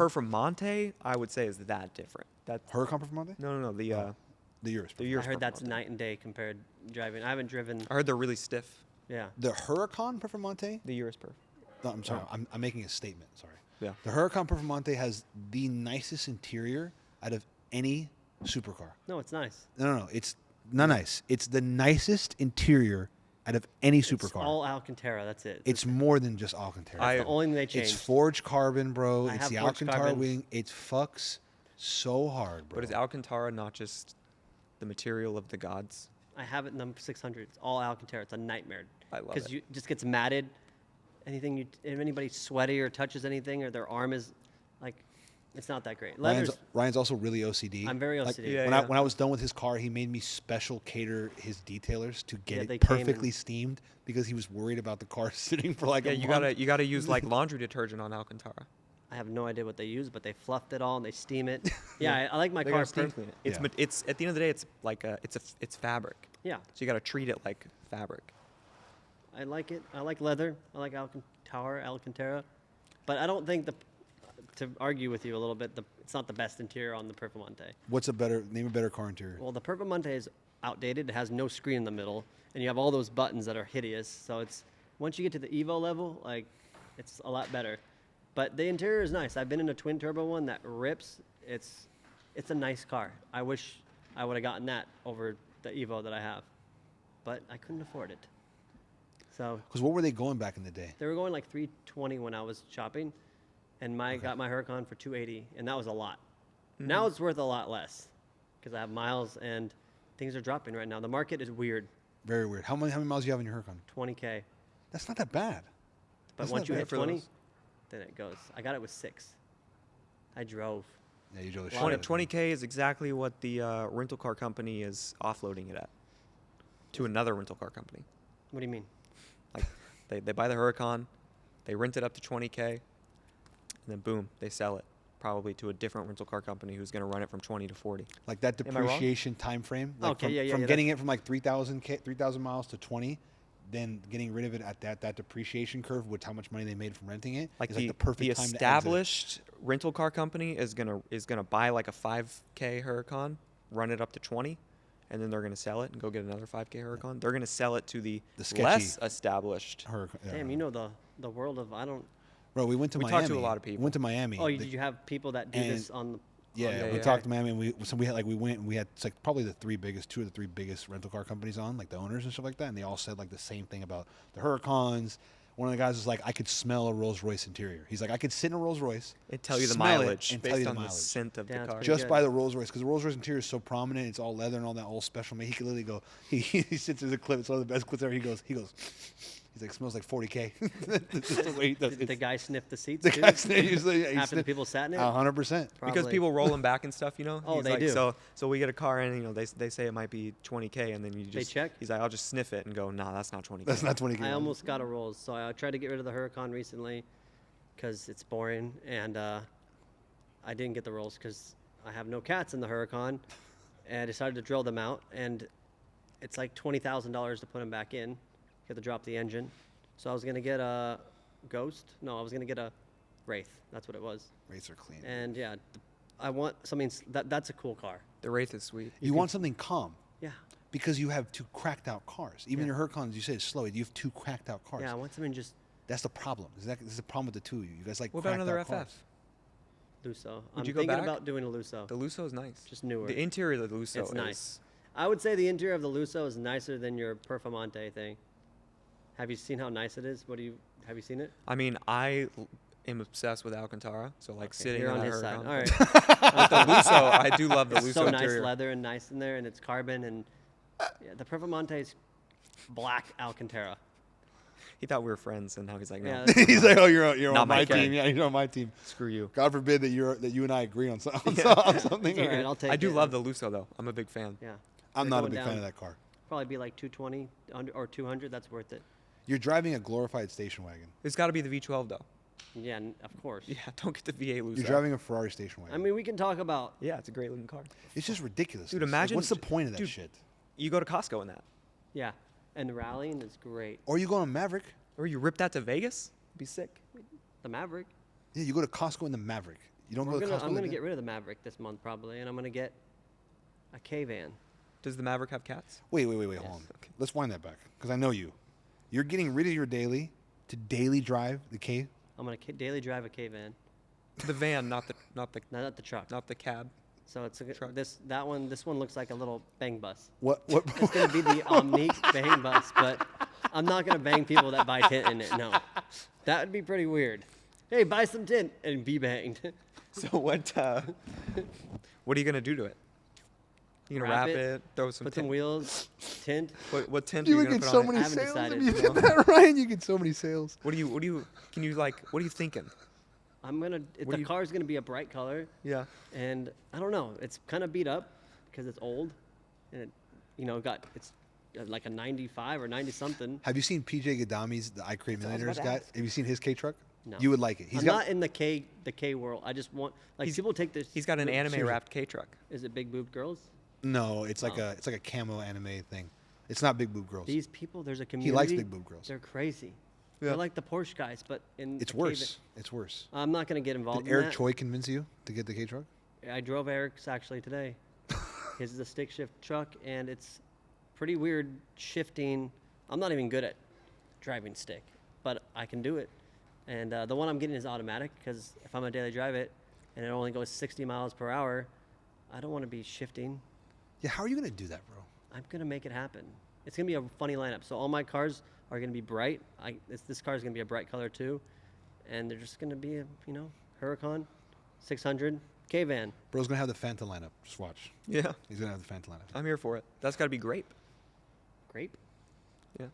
Performante, I would say, is that different. That Huracan Performante? no, the The Urus. the I Urus heard that's Performante. night and day compared driving. I haven't driven. I heard they're really stiff. Yeah. The Huracan Performante? The Urus Perf. No, I'm sorry. Oh. I'm making a statement. Sorry. Yeah. The Huracan Performante has the nicest interior out of any supercar. No, it's nice. No. It's not nice. It's the nicest interior out of any It's supercar. all Alcantara. That's it. It's more than just Alcantara. I- the only thing they changed. It's forged carbon, bro. I It's have the forged Alcantara carbon. wing. It fucks so hard, bro. But is Alcantara not just the material of the gods? I have it in the 600. It's all Alcantara. It's a nightmare. I love Because it. you it just gets matted. If anybody's sweaty or touches anything or their arm is like, it's not that great. Leather's. Ryan's also really OCD. I'm very Like, OCD. Yeah, when I was done with his car, he made me special cater his detailers to Yeah, get they it came perfectly and- steamed because he was worried about the car sitting for like Yeah, a you month. gotta use like laundry detergent on Alcantara. I have no idea what they use, but they fluffed it all and they steam it. Yeah, I like my They car gotta steam steamed. clean it. It's Yeah. it's at the end of the day, it's like it's fabric. Yeah, So you gotta treat it like fabric. I like it. I like leather. I like Alcantara. But I don't think to argue with you a little bit, it's not the best interior on the Performante. What's a better name? A better car interior? Well, the Performante is outdated. It has no screen in the middle, and you have all those buttons that are hideous. So it's once you get to the Evo level, like it's a lot better. But the interior is nice. I've been in a twin turbo one that rips. It's a nice car. I wish I would have gotten that over the Evo that I have, but I couldn't afford it. So Because what were they going back in the day? they were going like 320 when I was shopping, and got my Huracan for 280, and that was a lot. Now it's worth a lot less because I have miles and things are dropping right now. The market is weird. Very weird. How many miles do you have in your Huracan? 20K. That's not that bad. But That's once not you bad hit for 20, those. then it goes. I got it with 6. I drove. Yeah, you drove the shit 20, out of it. 20K is exactly what the rental car company is offloading it at to another rental car company. What do you mean? Like they buy the Huracan, they rent it up to 20K, and then boom, they sell it probably to a different rental car company who's going to run it from 20 to 40. Like that Am I wrong? depreciation time frame. Like Okay, from, yeah, from yeah, getting it from like 3,000 miles to 20, then getting rid of it at that depreciation curve with how much money they made from renting it. Like is the perfect the time to exit. established rental car company is gonna buy like a 5K Huracan, run it up to 20, and then they're gonna sell it and go get another 5K Huracan. They're gonna sell it to the sketchy less established. Huracan, yeah. Damn, you know the world of Bro, we went to We Miami. talked to a lot of people. We went to Miami. Oh, The- did you have people that do and- this on the? Yeah, yeah, we yeah. talked to Miami, and we went and we had it's like probably two of the three biggest rental car companies on, like the owners and stuff like that, and they all said like the same thing about the Huracans. One of the guys was like, I could smell a Rolls Royce interior. He's like, I could sit in a Rolls Royce, It tell you the smell it, mileage and tell based you the on the mileage. scent of Yeah, the it's car. pretty just good. by the Rolls Royce, because the Rolls Royce interior is so prominent, it's all leather and all that, all special made. He could literally go. He sits in the clip. It's one of the best clips ever. He goes. He's like, smells like 40K. That's the way he does. Did the It's- guy sniff the seats the too? guy sniffs- yeah, he After the sniff- people sat in it? 100%. Because Probably. people roll them back and stuff, you know. Oh, He's they like, do. So we get a car and they say it might be 20K, and then you just check? He's like, I'll just sniff it and go, nah, that's not 20K. That's not 20K. I almost got a Rolls, so I tried to get rid of the Huracan recently because it's boring, and I didn't get the Rolls because I have no cats in the Huracan, and I decided to drill them out, and it's like $20,000 to put them back in. You have to drop the engine. So I was gonna get a Ghost. No, I was gonna get a Wraith. That's what it was. Rates are clean. And yeah, I want something that's a cool car. The Wraith is sweet. You want something calm. Yeah. Because you have two cracked out cars. Even Yeah. your Huracans, you say it's slow. You have two cracked out cars. Yeah, I want something just That's the problem. This is the problem with the two of you. You guys like What about cracked another out FF? cars. Lusso. Would I'm you go thinking back? about doing a Lusso. The Lusso is nice. Just newer. The interior of the Lusso It's is nice. I would say the interior of the Lusso is nicer than your Performante thing. Have you seen how nice it is? Have you seen it? I mean, I am obsessed with Alcantara, so like Okay, sitting you're in on that his side. Huracan. All right. With the Lusso, I do love the It's Lusso so interior. nice leather and nice in there, and it's carbon and yeah, the Performante is black Alcantara. He thought we were friends, and now he's like, no, Yeah. He's like, oh, you're Not on my my friend. team. Yeah, you're on my team. screw you. God forbid that you and I agree on, on something. All All right, right. I'll take I do it. love the Lusso though. I'm a big fan. Yeah. I'm They're not a going big fan down. of that car. Probably be like 220 or 200. That's worth it. You're driving a glorified station wagon. It's got to be the V12 though. Yeah, of course. Yeah, don't get the V8 loose. You're driving a Ferrari station wagon. I mean, we can talk about. Yeah, it's a great looking car. it's just ridiculous. Dude, Like, imagine- what's the point of that dude, shit? You go to Costco in that, Yeah, and the rallying is great. Or you go on Maverick. or you rip that to Vegas. It'd be sick. The Maverick. Yeah, you go to Costco in the Maverick. You don't go to Costco. I'm in gonna the- get rid of the Maverick this month probably, and I'm gonna get a K-van. Does the Maverick have cats? Wait, hold on. Okay. Let's wind that back because I know you. You're getting rid of your daily to daily drive the K. I'm gonna daily drive a K-van, The van, not the not the truck. not the cab. So it's Truck. this one looks like a little bang bus. What? It's gonna be the Omnique bang bus, but I'm not gonna bang people that buy tint in it. No, that would be pretty weird. Hey, buy some tint and be banged. So what? What are you gonna do to it? You gonna wrap it? Throw some Put some tint? wheels, tint. What tint You are would you gonna get put so on it? many I haven't sales decided. if you No. did that, Ryan. You get so many sales. What do you? Can you like? What are you thinking? What do the you- car's gonna be a bright color, Yeah. and I don't know. It's kind of beat up because it's old, and it's like a 95 or 90 something. Have you seen PJ Gadami's The I Create what I was Millionaires about guy? to ask. Have you seen his K truck? No. You would like it. I'm not in the K world. I just want people take this. He's got an anime seriously. wrapped K truck. Is it big boobed girls? No, it's like Oh. a camo anime thing. It's not big boob girls. These people, there's a community. He likes big boob girls. They're crazy. Yeah. They're like the Porsche guys, but in It's the worse. It's worse. I'm not gonna get involved Did in Eric that. Choi convince you to get the K truck? I drove Eric's actually today. His is a stick shift truck, and it's pretty weird shifting. I'm not even good at driving stick, but I can do it. And the one I'm getting is automatic because if I'm gonna daily drive it and it only goes 60 miles per hour, I don't want to be shifting. Yeah, how are you gonna do that, bro? I'm gonna make it happen. It's gonna be a funny lineup. So all my cars are gonna be bright. This car is gonna be a bright color too, and they're just gonna be a Huracan 600 K-van. Bro's gonna have the Fanta lineup. Just watch. Yeah. He's gonna have the Fanta lineup. I'm here for it. That's got to be grape. Grape. Yeah.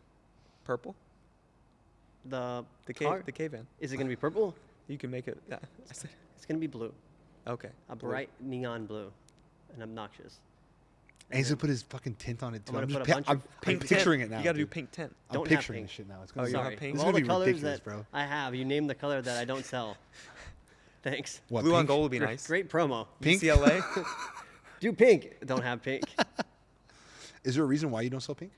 Purple. The The car, K van. is it gonna be purple? You can make it. Yeah. I said. It's gonna be blue, Okay. a blue. bright neon blue, and obnoxious. And he's gonna put his fucking tint on it too. I'm gonna just put a bunch I'm, of I'm Pink picturing tint. it now. You got to do dude. pink tint. I'm Don't have picturing pink. this shit now. It's Oh, gonna you be, don't Sorry. have pink? This Of is all gonna the be colors ridiculous, that bro. I have, you name the color that I don't sell. Thanks. What? Blue on pink? gold would be nice. Great promo. Pink? DTLA. Do pink. Don't have pink. Is there a reason why you don't sell pink?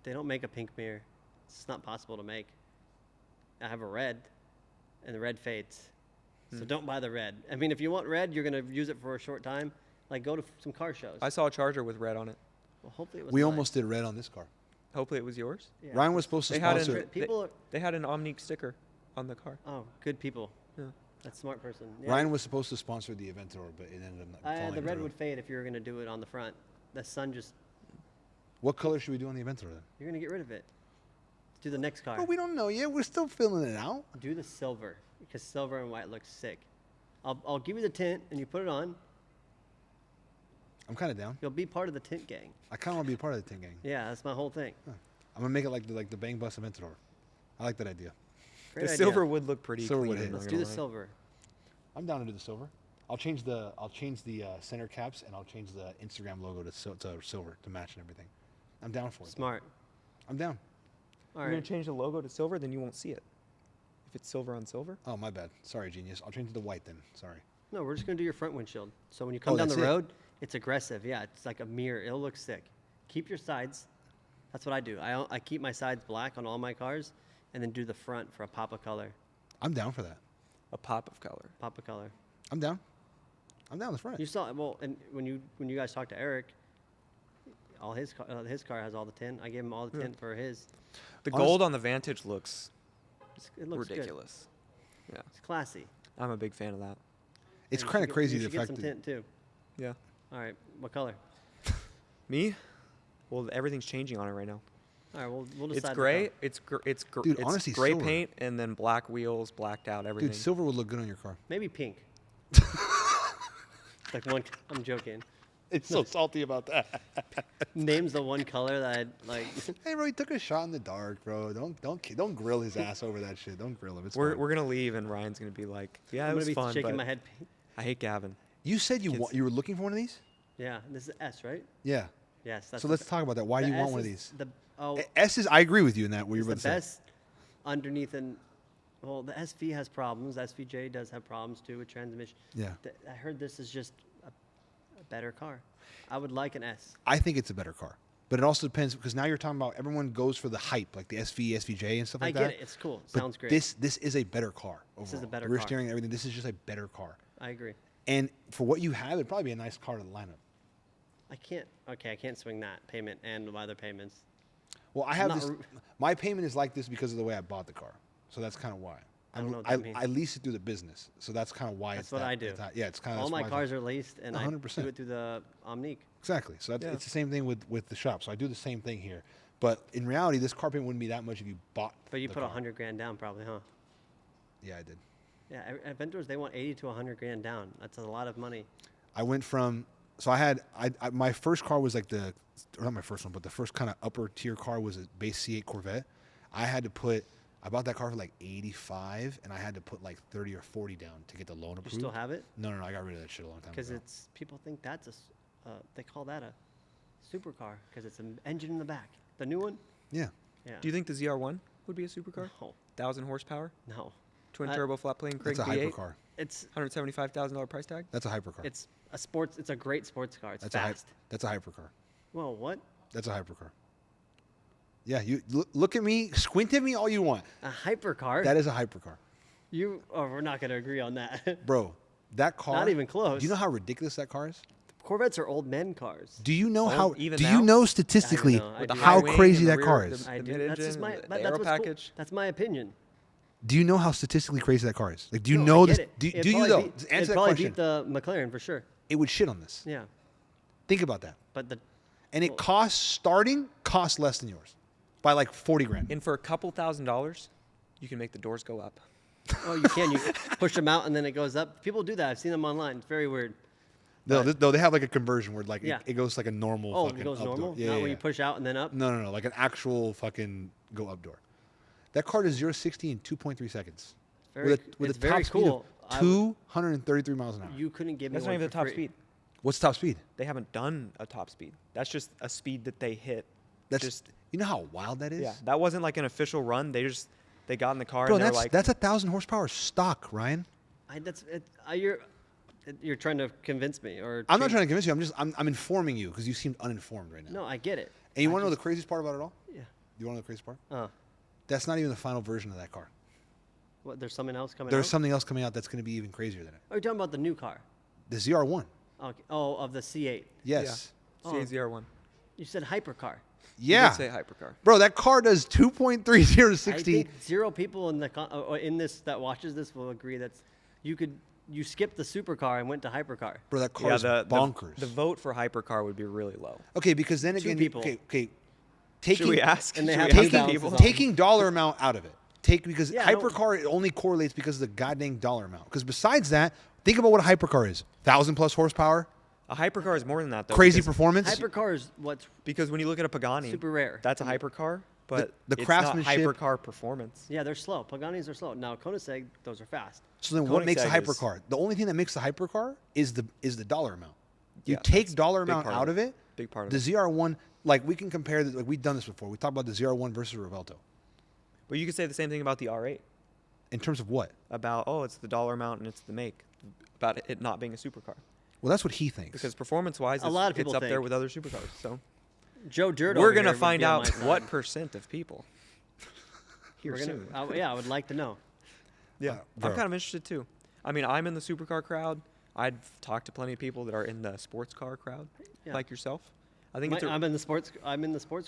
They don't make a pink mirror. It's not possible to make. I have a red, and the red fades. So don't buy the red. I mean, if you want red, you're gonna use it for a short time. Like go to some car shows. I saw a Charger with red on it. Well, hopefully it was We mine. almost did red on this car. Hopefully it was yours. Yeah. Ryan was supposed to They had an- sponsor. People are, They had an Omnique sticker on the car. oh, good people. Yeah. That's a smart person. Yeah. Ryan was supposed to sponsor the Aventor, but it ended up not falling The red through. would fade if you were gonna do it on the front. The sun just, What color should we do on the Aventor then? you're gonna get rid of it. Do the next car. Well, we don't know yet. We're still filling it out. Do the silver because silver and white looks sick. I'll give you the tint and you put it on. I'm kind of down. You'll be part of the tint gang. I kind of want to be a part of the Tint gang. Yeah, that's my whole thing. I'm gonna make it like the Bang Bus Aventador. I like that idea. Great The idea. silver would look pretty Silver clean. would hit. I'm not Let's gonna do the lie. silver. I'm down to do the silver. I'll change the center caps and I'll change the Instagram logo to silver to match and everything. I'm down for it. Smart. I'm down. All You're gonna right. change the logo to silver, then you won't see it. If it's silver on silver. Oh, my bad. Sorry, genius. I'll change it to white then. Sorry. No, we're just gonna do your front windshield. So when you come Oh, down the that's it? road, it's aggressive. Yeah, it's like a mirror. It'll look sick. Keep your sides. That's what I do. I keep my sides black on all my cars, and then do the front for a pop of color. I'm down for that. A pop of color. Pop of color. I'm down. I'm down the front. You saw and when you guys talked to Eric, all his car has all the tint. I gave him all the tint for his. The Honest- gold on the Vantage looks It looks ridiculous. Yeah, Good. It's classy. I'm a big fan of that. It's And you kind should of crazy You the should get fact some that tint too. Yeah. All right. What color? Me? Well, everything's changing on it right now. All right. We'll decide. It's the gray. color. It's Dude, it's honestly, gray silver. paint and then black wheels, blacked out everything. dude, silver would look good on your car. Maybe pink. Like one. I'm joking. It's so salty about that. Name's the one color that I'd like. Hey, bro, he took a shot in the dark, bro. Don't grill his ass over that shit. Don't grill him. It's we're fine. gonna leave and Ryan's gonna be like, yeah, I'm it gonna was be fun, shaking but my head. I hate Gavin. You said you Kids- you were looking for one of these? Yeah. This is S, right? Yeah. Yes. That's So the let's talk about that. Why do the you want S one of is these? The oh, S is. I agree with you in that. What you're it's the about to say. best underneath well, the SV has problems. SVJ does have problems too with transmission. Yeah. I heard this is just a better car. I would like an S. I think it's a better car. But it also depends because now you're talking about everyone goes for the hype, like the SV, SVJ, and stuff like that. I get it. It's cool. But Sounds great. This is a better car overall. This is a better the rear car. steering and everything. This is just a better car. I agree. And for what you have, it'd probably be a nice car to the lineup. I can't swing that payment and my other payments. Well, I I'm have not this. My payment is like this because of the way I bought the car. So that's kind of why. I don't know what that means. I lease it through the business. So that's kind of why That's it's what that, I do. It's yeah, it's kind of All my cars are leased, and I 100%. do it through the Omnique. Exactly. So that's, Yeah. it's the same thing with the shop. So I do the same thing here. But in reality, this car payment wouldn't be that much if you bought. But you the put car. $100,000 down, probably, huh? Yeah, I did. Yeah, at Ventures they want 80 to 100,000 down. That's a lot of money. I went from so I had my first car was like or not my first one, but the first kind of upper tier car was a base C8 Corvette. I bought that car for like 85, and I had to put like 30 or 40 down to get the loan approved. You still have it? No, I got rid of that shit a long time ago. Because it's people think that's they call that a supercar because it's an engine in the back. The new one? Yeah. Yeah. Do you think the ZR1 would be a supercar? No. 1,000 horsepower, No. twin I- turbo flat plane Craig That's a V8, hypercar. It's $175,000 price tag. That's a hypercar. it's a sports. It's a great sports car. It's That's fast. That's a hypercar. Well, what? That's a hypercar. Yeah, you look at me, squint at me all you want. A hypercar? That is a hypercar. We're not going to agree on that. Bro, that car. Not even close. Do you know how ridiculous that car is? Corvettes are old men cars. Do you know Oh, how? even Do now? you know statistically know, I With the do. high how wing crazy and the that car rear- is? the I do. mid-engine That's just my. and the That's aero what's cool. package. That's my opinion. Do you know how statistically crazy that car is? Like, do you No, know I this? get it. Do It'd you probably though? beat- Answer it'd that probably question. beat the McLaren for sure. It would shit on this. Yeah, Think about that. but the And it costs less than yours by like 40 grand. And for a couple $1,000s, you can make the doors go up. you can you push them out and then it goes up. People do that. I've seen them online. It's very weird. No, they have like a conversion where like Yeah. it goes like a normal. Oh, fucking it goes up door. normal. Yeah, Not yeah, when yeah. you push out and then up. No, like an actual fucking go up door. That car does 0-60 in 2.3 seconds. Very, with it's a very top speed cool. of 233 miles an hour. You couldn't give me That's not one even the for top free. speed. What's top speed? They haven't done a top speed. That's just a speed that they hit. That's just you know how wild that is. yeah. That wasn't like an official run. They got in the car Bro, and they're like, that's 1,000 horsepower stock, Ryan. You're trying to convince me, or I'm not trying to convince you. I'm informing you because you seem uninformed right now. No, I get it. And you I want to know the just- craziest part about it all? Yeah. You want to know the craziest part? That's That's not even the final version of that car. what. There's something else coming. There's out? something else coming out that's going to be even crazier than it. Are you talking about the new car? The ZR1. Okay. Oh, of the C8. Yes. Oh. CAZR1. You said hypercar. Yeah. You did say hypercar. Bro, that car does 2.30 to I 60. think zero people in this that watches this will agree that you skipped the supercar and went to hypercar. Bro, that car is bonkers. The vote for hypercar would be really low. Okay, because then Two again, people. okay. Taking, Should we ask? And they Should have we ask taking- the people? taking dollar amount out of it. Because Yeah, I don't- hypercar it only correlates because of the goddamn dollar amount. Because besides that, think about what a hypercar is: 1,000+ horsepower, A hypercar is more than that, though. crazy because, performance. Hypercar is what's because when you look at a Pagani, super rare. that's a hypercar, but the it's craftsmanship- not hypercar performance. Yeah, they're slow. Paganis are slow. Now Koenigsegg, those are fast. So then, what makes a Koenigsegg is- hypercar? The only thing that makes a hypercar is the dollar amount. You Yeah, take that's a dollar big amount part out of of it. Big part of The it. ZR1, like we can compare. Like we've done this before. We talked about the ZR1 versus Revelto. But you could say the same thing about the R8. In terms of what? About, it's the dollar amount and it's the make. About it not being a supercar. Well, that's what he thinks. Because performance-wise, A lot of people it's up there think. with other supercars. So Joe Dirt. we're over going to here would find be on out my side. what percent of people here We're soon. I would like to know. Yeah, bro. I'm kind of interested too. I mean, I'm in the supercar crowd. I've talked to plenty of people that are in the sports car crowd, Yeah. like yourself. I think it's a I'm in the sports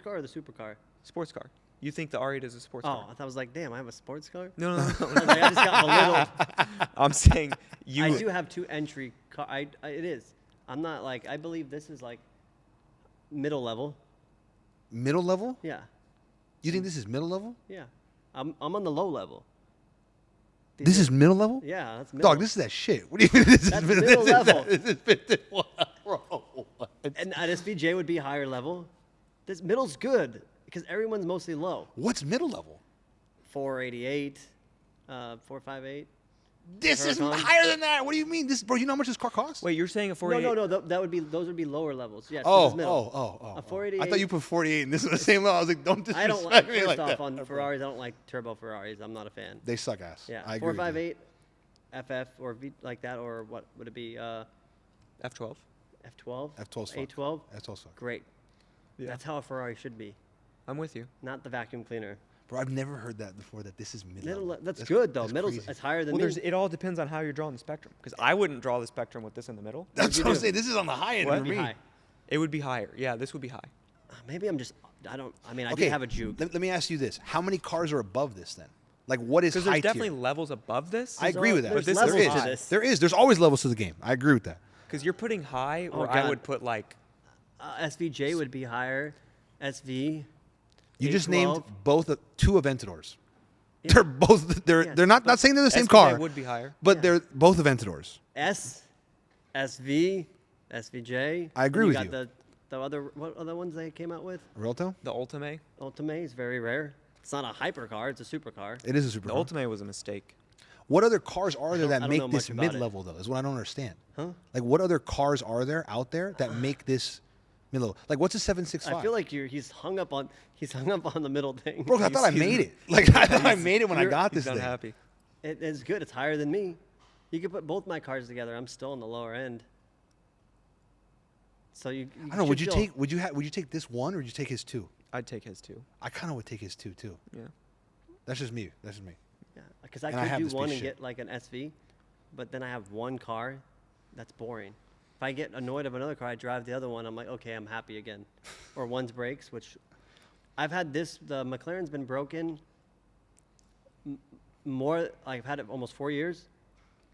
car or the supercar. sports car. You think the R8 is a sports Oh, car? I thought I was like, damn, I have a sports car. No, no, no. I was like, I just got belittled. I'm saying you. I do have two entry car. It is. I'm not like. I believe this is like middle level. Middle level? Yeah, You think this is middle level? yeah. I'm on the low level. These This are- is middle level? Yeah, that's middle. Dog, this is that shit. What do you mean this That's is middle level. Bro, what? And at SVJ would be higher level. This middle's good because everyone's mostly low. What's middle level? 488, 458. This is Huracan. higher than that. What do you mean? This, bro, you know how much this car costs? Wait, you're saying a 48? No. Those would be lower levels. Yes. Oh, this is middle. oh. A 488. I thought you put 48 and this is the same level. I was like, don't I don't disrespect like. me First like off, that. on Ferraris, I don't like turbo Ferraris. I'm not a fan. They suck ass. Yeah. I agree with you. 458, FF or V like that, or what would it be? F12. F12. F12's A12. fuck. F12's fuck. Great. Yeah. That's how a Ferrari should be, I'm with you. not the vacuum cleaner. Bro, I've never heard that before, that this is mid-level. That's good though. That's Middle's crazy. it's higher than Well, me. it all depends on how you're drawing the spectrum. Because I wouldn't draw the spectrum with this in the middle. That's you what I'm do? saying. This is on the high end What? for Be me. high. It would be higher. Yeah, this would be high. Maybe I'm just. I don't. I mean, I Okay, do have a juke. let me ask you this. How many cars are above this then? Like, what is Because high there's definitely tier? levels above this. I agree with that. There's this there levels is. to this. There is. There's always levels to the game. I agree with that. Because you're putting high, Oh, or I God. would put like. SVJ would be higher. SV. You just A12. named two Aventadors. Yeah. They're both. They're Yeah, not but saying they're the same SVJ car, would be higher. but Yeah. they're both Aventadors. SV, SVJ. I agree Then with got you. The other what other ones they came out with? Realto? The Ultimate. Ultimate is very rare. It's not a hypercar. It's a supercar. It is a super The car. Ultimate was a mistake. What other cars are there I that don't make know this much about it. mid-level though? Is what I don't understand. Huh? Like, what other cars are there out there that make this mid-level? Like, what's a 765? I feel like he's hung up on the middle thing. Bro, I thought I he's- made it. Like, I thought I made it when I got He's this thing. unhappy. It's good. It's higher than me. You could put both my cars together. I'm still on the lower end. So you I don't know. Would you should take? Would you take this one, or would you take his two? I'd take his too. I kind of would take his two too. Yeah. That's just me. That's just me. Yeah, because I And I have could this do one piece and of shit. get like an SV, but then I have one car. That's boring. If I get annoyed of another car, I drive the other one. I'm like, okay, I'm happy again. Or one's breaks, which I've had this. The McLaren's been broken more. I've had it almost 4 years.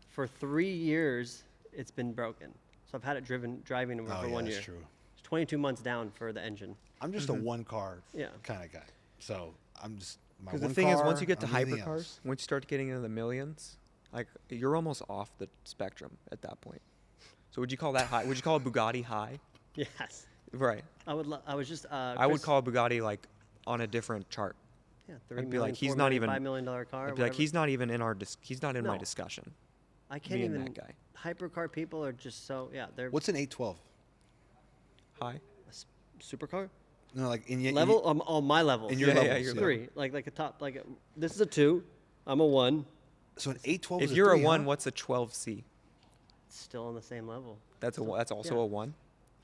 For 3 years, it's been broken. So I've had it driving over Oh for yeah, 1 that's year. true. It's 22 months down for the engine. I'm just a one car Yeah. kind of guy. So I'm just my Because one the thing is, car, once you get to I'm anything hypercars, else. once you start getting into the millions, like you're almost off the spectrum at that point. So would you call that high? Would you call a Bugatti high? Yes. Right. I was just. I would call a Bugatti like on a different chart. Yeah, I'd be like, he's $4 not million, even- $5 million car. I'd be like, whatever. he's not even in our. He's not in my No. discussion. I can't me and even. that guy. Hypercar people are just so they're What's an 812? High. supercar No, like in level on my level. in your Yeah, yeah, levels. your yeah. 3 like a top this is a 2. I'm a 1. So an 812. If is you're a 3, a one, huh? what's a 12C? It's still on the same level. That's that's also yeah. a one.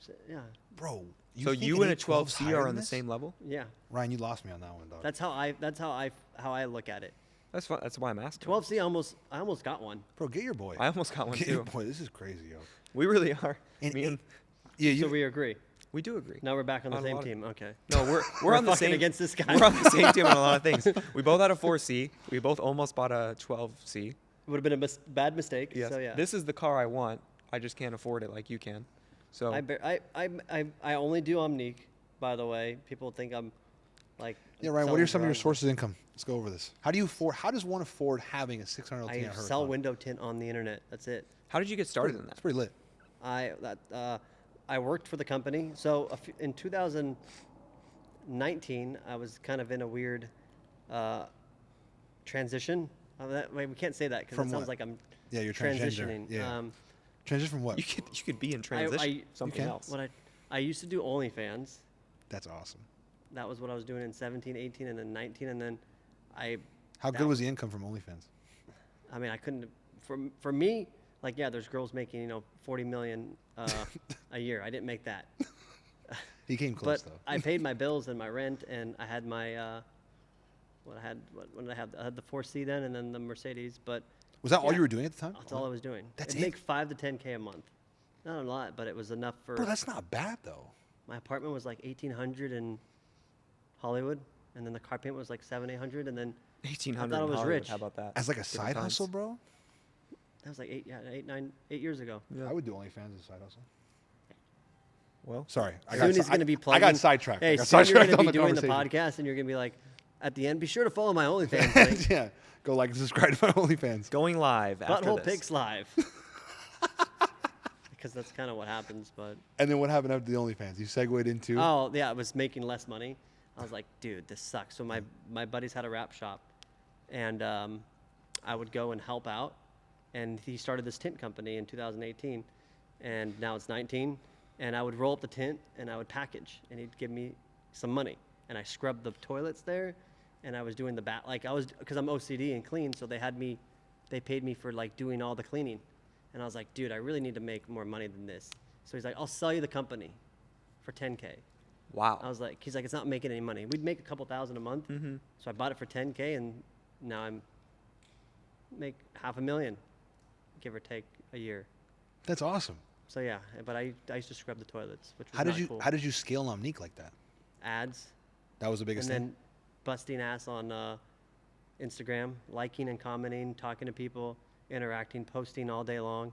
So, yeah. Bro? So think you an and a 812 's 12C higher are than on the this? same level. Yeah. Ryan, you lost me on that one, dog. That's how I look at it. That's fine. That's why I'm asking. 12C I almost got one. Bro, get your boy. I almost got one Get your too. boy. This is crazy, yo. We really are. And Me and Yeah, you. So we agree. we do agree. Now we're back on the On a same lot of- team. Okay. No, we're on the fucking same against this guy. We're on the same team on a lot of things. We both had a 4C. We both almost bought a 12C. Would have been a bad mistake. Yes. So yeah. This is the car I want. I just can't afford it like you can. So I only do Omnique, by the way. People think I'm like. Yeah, Ryan. What selling are some of your drugs. sources of income? Let's go over this. How does one afford having a 600 I LT sell window tint on the internet. That's it. how did you get started in It's that? pretty lit. I worked for the company. So in 2019, I was kind of in a weird transition. We can't say that because From it sounds what? like I'm Yeah, you're transgender. transitioning. Yeah. Transition from what? You could be in transition. Something can. else. I used to do OnlyFans. That's awesome. That was what I was doing in 17, 18, and then 19, and then How that- good was the income from OnlyFans? I mean, I couldn't. For me, like, yeah, there's girls making 40 million a year. I didn't make that, He came close but though. I paid my bills and my rent, and I had my what did I have? I had the 4C then, and then the Mercedes. But Was that all yeah. you were doing at the time? that's all I was doing. That's I'd it? make 5 to 10K a month. Not a lot, but it was enough for. Bro, that's not bad though. My apartment was like 1,800 in Hollywood, and then the car payment was like 700-800, and then 1800. I thought I was Hollywood. rich. How about that? As like a Different side times. hustle, bro. that was like 8 years ago. Yeah. I would do OnlyFans as a side hustle. Well, Sorry, I Soon got, he's going to be plugging. I got sidetracked. Hey, I got soon you're sidetracked going on to be the doing the conversation. podcast, and you're going to be like, at the end, be sure to follow my OnlyFans link. Yeah, go like and subscribe to my OnlyFans. going live after Butthole this. Pics Live. Because that's kind of what happens, but... And then what happened after the OnlyFans? You segued into. Oh, yeah, I was making less money. I was like, dude, this sucks. So my buddies had a wrap shop, and I would go and help out, and he started this tint company in 2018, and now it's 19. And I would roll up the tint, and I would package, and he'd give me some money, and I scrubbed the toilets there, and I was doing the because I'm OCD and clean, so they paid me for like doing all the cleaning, and I was like, dude, I really need to make more money than this. So he's like, I'll sell you the company for 10K. Wow. He's like, it's not making any money. We'd make a couple thousand a month. Mm-hmm. So I bought it for 10K, and now I'm make $500,000, give or take a year. That's awesome. So yeah, but I used to scrub the toilets, which was How did not you cool. How did you scale Omnique like that? Ads, That was the biggest and thing. then busting ass on Instagram, liking and commenting, talking to people, interacting, posting all day long.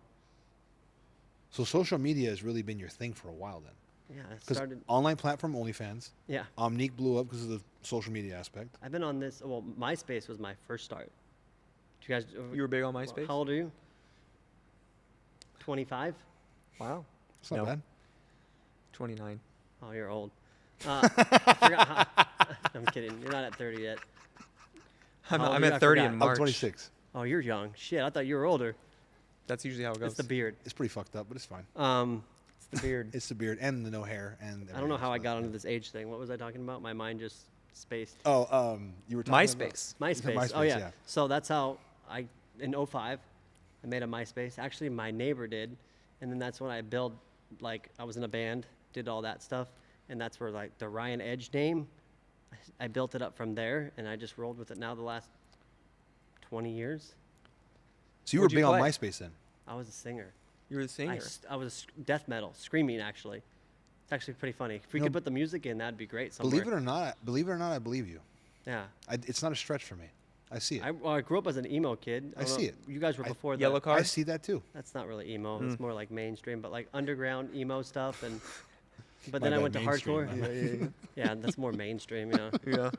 So social media has really been your thing for a while then. Yeah, I Because started. online platform OnlyFans, Yeah, Omnique blew up because of the social media aspect. I've been on this. Well, MySpace was my first start. Did you guys? You were big on MySpace? How old are you? 25. Wow. It's not No. bad. 29. Oh, you're old. I forgot how, I'm kidding. You're not at 30 yet. How old I'm are you? I at 30 forgot. in I'm March. 26. Oh, you're young. Shit, I thought you were older. That's usually how it goes. It's the beard. It's pretty fucked up, but it's fine. It's the beard. It's the beard and the no hair and. I don't know how I everything got else, onto this age thing. What was I talking about? My mind just spaced. but- Oh, you were talking MySpace. MySpace. MySpace, Oh yeah. yeah. So that's how in 05, I made a MySpace. Actually, my neighbor did, and then that's when I built. Like I was in a band, did all that stuff, and that's where like the Ryan Edge name. I built it up from there, and I just rolled with it now the last 20 years. So you were Where'd you big on play? MySpace then. I was a singer. You were the singer. I was death metal, screaming actually. It's actually pretty funny. If we You know, could put the music in, that'd be great somewhere. Believe it or not, I believe you. Yeah. It's not a stretch for me. I see it. I grew up as an emo kid. I don't see know- it. You guys were I- before Yellow that. Card? I see that too. That's not really emo. Mm. It's more like mainstream, but like underground emo stuff. And but My then I bad, went to mainstream, hardcore. my Yeah, that's more mainstream. Yeah. Yeah.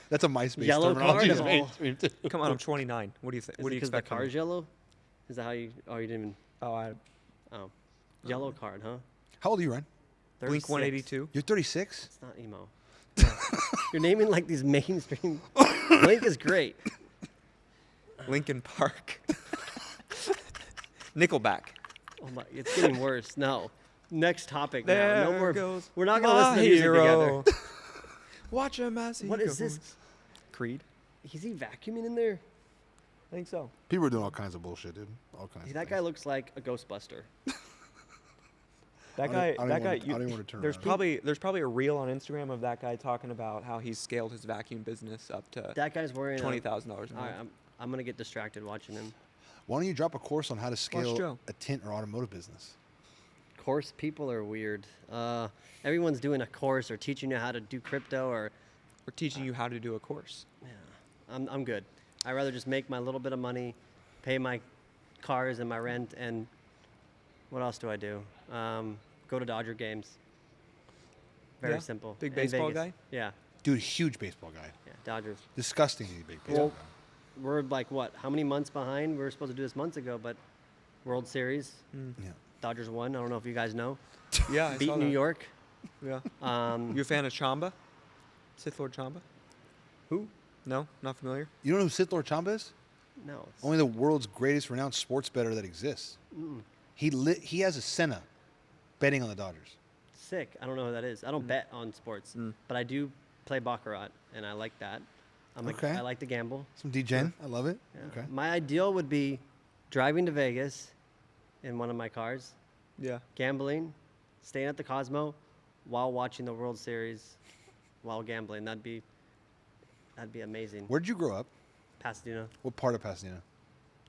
That's a MySpace Yellow terminology. card It's and all. mainstream, too. Come on, I'm 29. What do you think? Is What do you because the expect? from me? car's yellow? Is that how you? Oh, you didn't even. Oh, Yellow card, huh? How old are you, Ryan? Blink 36. 182. You're 36. It's not emo. You're naming like these mainstream. Blink is great. Lincoln Park. Nickelback. Oh my, it's getting worse. No. Next topic now. There No more. goes We're not gonna my listen to music hero. together. Watch him as he What is goes. this? Creed. Is he vacuuming in there? I think so. People are doing all kinds of bullshit, dude. All kinds. See, of that things. guy looks like a Ghostbuster. That I guy. don't That even guy. wanna- I don't even wanna turn there's around. probably a reel on Instagram of that guy talking about how he scaled his vacuum business up to That guy's wearing $20,000 a All month. right, I'm gonna get distracted watching him. Why don't you drop a course on how to scale Joe. a tint or automotive business? Course people are weird. Everyone's doing a course or teaching you how to do crypto or. We're teaching you how to do a course. Yeah, I'm good. I'd rather just make my little bit of money, pay my cars and my rent, and what else do I do? Go to Dodger games. Very Yeah? simple. Big In baseball Vegas. guy? Yeah, Dude, huge baseball guy. yeah, Dodgers. Disgustingly big baseball Well, guy. we're like what? How many months behind? We were supposed to do this months ago, but World Series, Yeah. Dodgers won. I don't know if you guys know. Yeah, I Beat saw New that. York. Yeah. Um, You a fan of Chamba? Sith Lord Chamba? who? No, not familiar. You know who Sith Lord Chamba is? No. It's, Only the world's greatest renowned sports bettor that exists. He has a Senna betting on the Dodgers. sick. I don't know who that is. I don't bet on sports, but I do play baccarat, and I like that. Okay. I like to gamble. Some DJing. I love it. Yeah. Okay. My ideal would be driving to Vegas in one of my cars, Yeah. gambling, staying at the Cosmo while watching the World Series while gambling. That'd be amazing. Where'd you grow up? Pasadena. What part of Pasadena?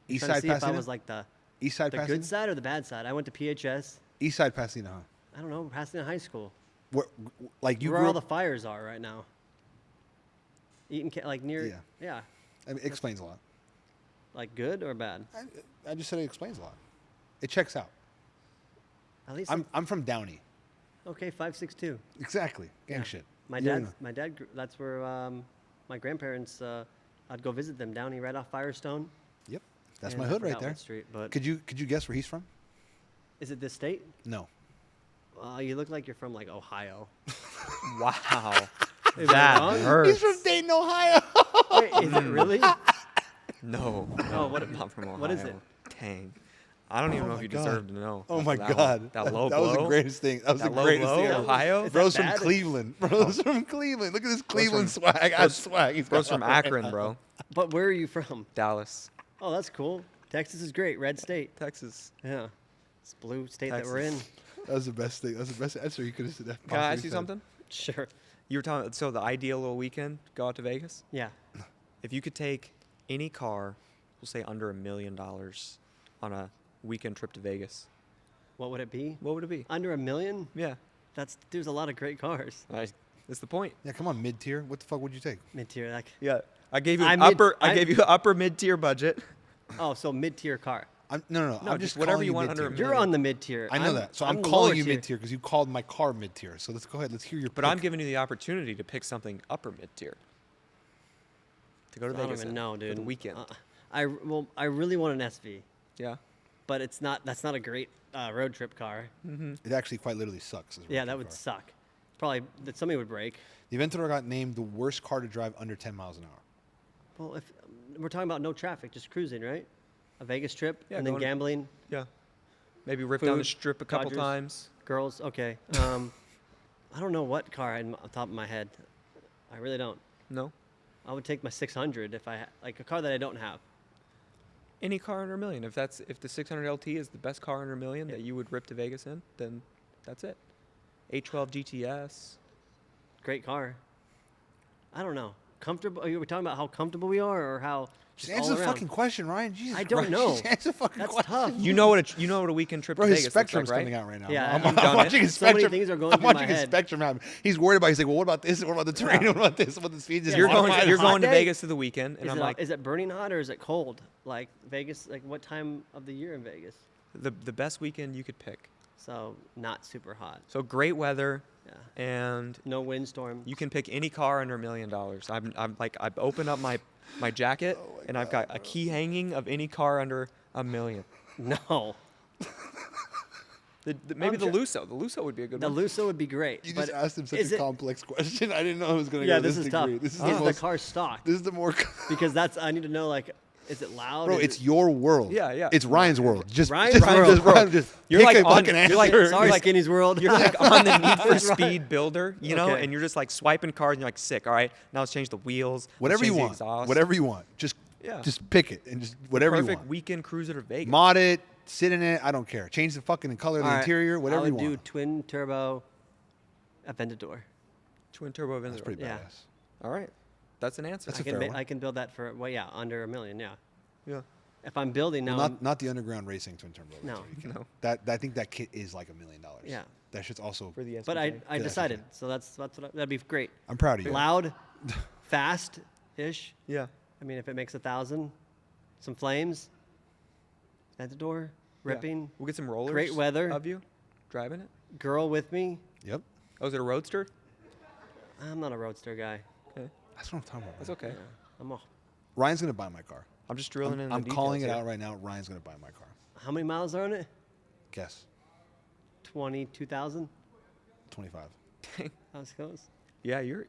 East Trying to side see if I Pasadena? was like the East side Pasadena? good side or the bad side. I went to PHS. East side Pasadena, huh? I don't know, Pasadena High School. Where, like you Where grew all the up, fires are right now. Eaton, like near. Yeah. Yeah. I mean, it explains a lot. Like good or bad? I just said it explains a lot. It checks out. At least I'm from Downey. okay. 562. Exactly. Gang Yeah. shit. My You already dad. know. My dad. That's where my grandparents. I'd go visit them Downey, right off Firestone. Yep. That's And my I hood right forgot there. what street, but Could you guess where he's from? is it this state? No. You look like you're from like Ohio. Wow. Is that that wrong? hurts. Dayton, Ohio. Wait, is it really? No. Oh, what? Not from Ohio. What is it? Dang. I don't even know if my you God. deserve to know. Oh after my that one. God. That low That blow. was the greatest thing. That was That the low greatest blow, thing. Ohio. Is that Bro's from bad? Cleveland. Bro's from Cleveland. Look at this Cleveland from- swag. I swag. He's Bro's got from on right Akron, now. bro. But where are you from? Dallas, Oh, that's cool. Texas is great. Red state. Texas. Yeah. It's blue state that we're in. Texas. That was the best thing. That was the best answer you could have said. That Can I ask possibly you said. something? Sure. You were talking. So the ideal little weekend, go out to Vegas. Yeah. If you could take any car, we'll say under $1 million, on a weekend trip to Vegas, What would it be? what would it be? Under $1 million? Yeah, There's a lot of great cars. that's the point. Yeah, come on, mid tier. What the fuck would you take? Mid-tier. Like, Yeah, I gave you I an mid- upper. I I- gave you an upper mid tier budget. oh, so mid-tier car. No. No, I'm just just whatever calling you want mid-tier. under a You're million. on the mid-tier. I know that. So I'm the calling lower you tier. mid tier because you called my car mid tier. So let's go ahead. Let's hear your. But pick. I'm giving you the opportunity to pick something upper mid tier. To go to I don't Vegas even in know, dude. for the weekend. I really want an SV, Yeah. but that's not a great road trip car. It actually quite literally sucks. as a Yeah, road that trip would car. suck. Probably that somebody would break. The Aventador got named the worst car to drive under 10 miles an hour. Well, if we're talking about no traffic, just cruising, right? A Vegas trip Yeah, and then going to- gambling, Yeah. Maybe rip down the Food, strip a couple Dodgers. times. girls. Okay. I don't know what car on top of my head. I really don't. No. I would take my 600 if like a car that I don't have. Any car under $1 million. If the 600 LT is the best car under $1 million that you would rip to Vegas in, then that's it. 812 GTS. Great car. I don't know. Comfortable? Are we talking about how comfortable we are, or how? Just all answer the around? fucking question, Ryan. Jesus I don't Christ. know. Just answer the fucking That's question. tough. You know what a weekend trip Bro, to his Vegas looks spectrum's like, right? coming out right now. Yeah, I'm, you've I'm done watching it. his So many spectrum. things are going I'm through my watching his head. spectrum happen. He's worried about. He's like, well, what about this? What about the terrain? What about this? What about the speed? Just Yeah, You're Hot going. day? You're Hot going to day? Vegas to the weekend, and Is I'm it, like, is it burning hot or is it cold? Like Vegas, like what time of the year in Vegas? the best weekend you could pick. So not super hot. So great weather, Yeah. and No windstorm. you can pick any car under $1 million. I've opened up my jacket, and I've got a key hanging of any car under $1 million. No. Maybe the tr- Lusso. The Lusso would be a good The one. Lusso would be great. You but just asked him such is a it- complex question. I didn't know it was going to Yeah, go this this is tough. degree. This is Is the the most. car stock? This is the more. Because I need to know, like, is it loud? Bro, Is it's it- your world. Yeah, yeah. It's Ryan's world. Just Ryan's just, world, just, bro. Ryan, just You're pick like a on- fucking you're like- answer. Sorry, like- Skinny's world. You're like on the Need for That's right. Speed builder, you know, Okay. and you're just like swiping cars, and you're like, sick. All right, now let's change the wheels. let's Whatever you change the want. exhaust. Whatever you want. Just Yeah. pick it and just whatever you Perfect want. weekend cruiser to Vegas. Mod it, sit in it. I don't care. Change the fucking color of the All right, interior. Whatever I you would want. do twin turbo Aventador. Twin turbo That's Aventador. pretty Yeah. badass. All right, that's an answer. That's a fair one. I can build that for under $1 million. Yeah. Yeah. If I'm building now, Well, not the underground racing twin turbo. No. No. That I think that kit is like $1 million. Yeah. That shit's also. For the SPJ. but I Good decided. SPJ. So that's that'd be great. I'm proud of you. Loud, fast-ish. Yeah. I mean, if it makes 1,000, some flames, Aventador, ripping, We'll get some rollers. Great weather. Of you driving it. girl with me. Yep. Oh, is it a roadster? I'm not a roadster guy. Okay, That's what I'm talking about. that's man. okay. I'm a, Ryan's gonna buy my car. I'm just drilling in. I'm the calling it details out here. right now. Ryan's gonna buy my car. how many miles are on it? Guess. 22,000. 25. How's it goes? Yeah, you're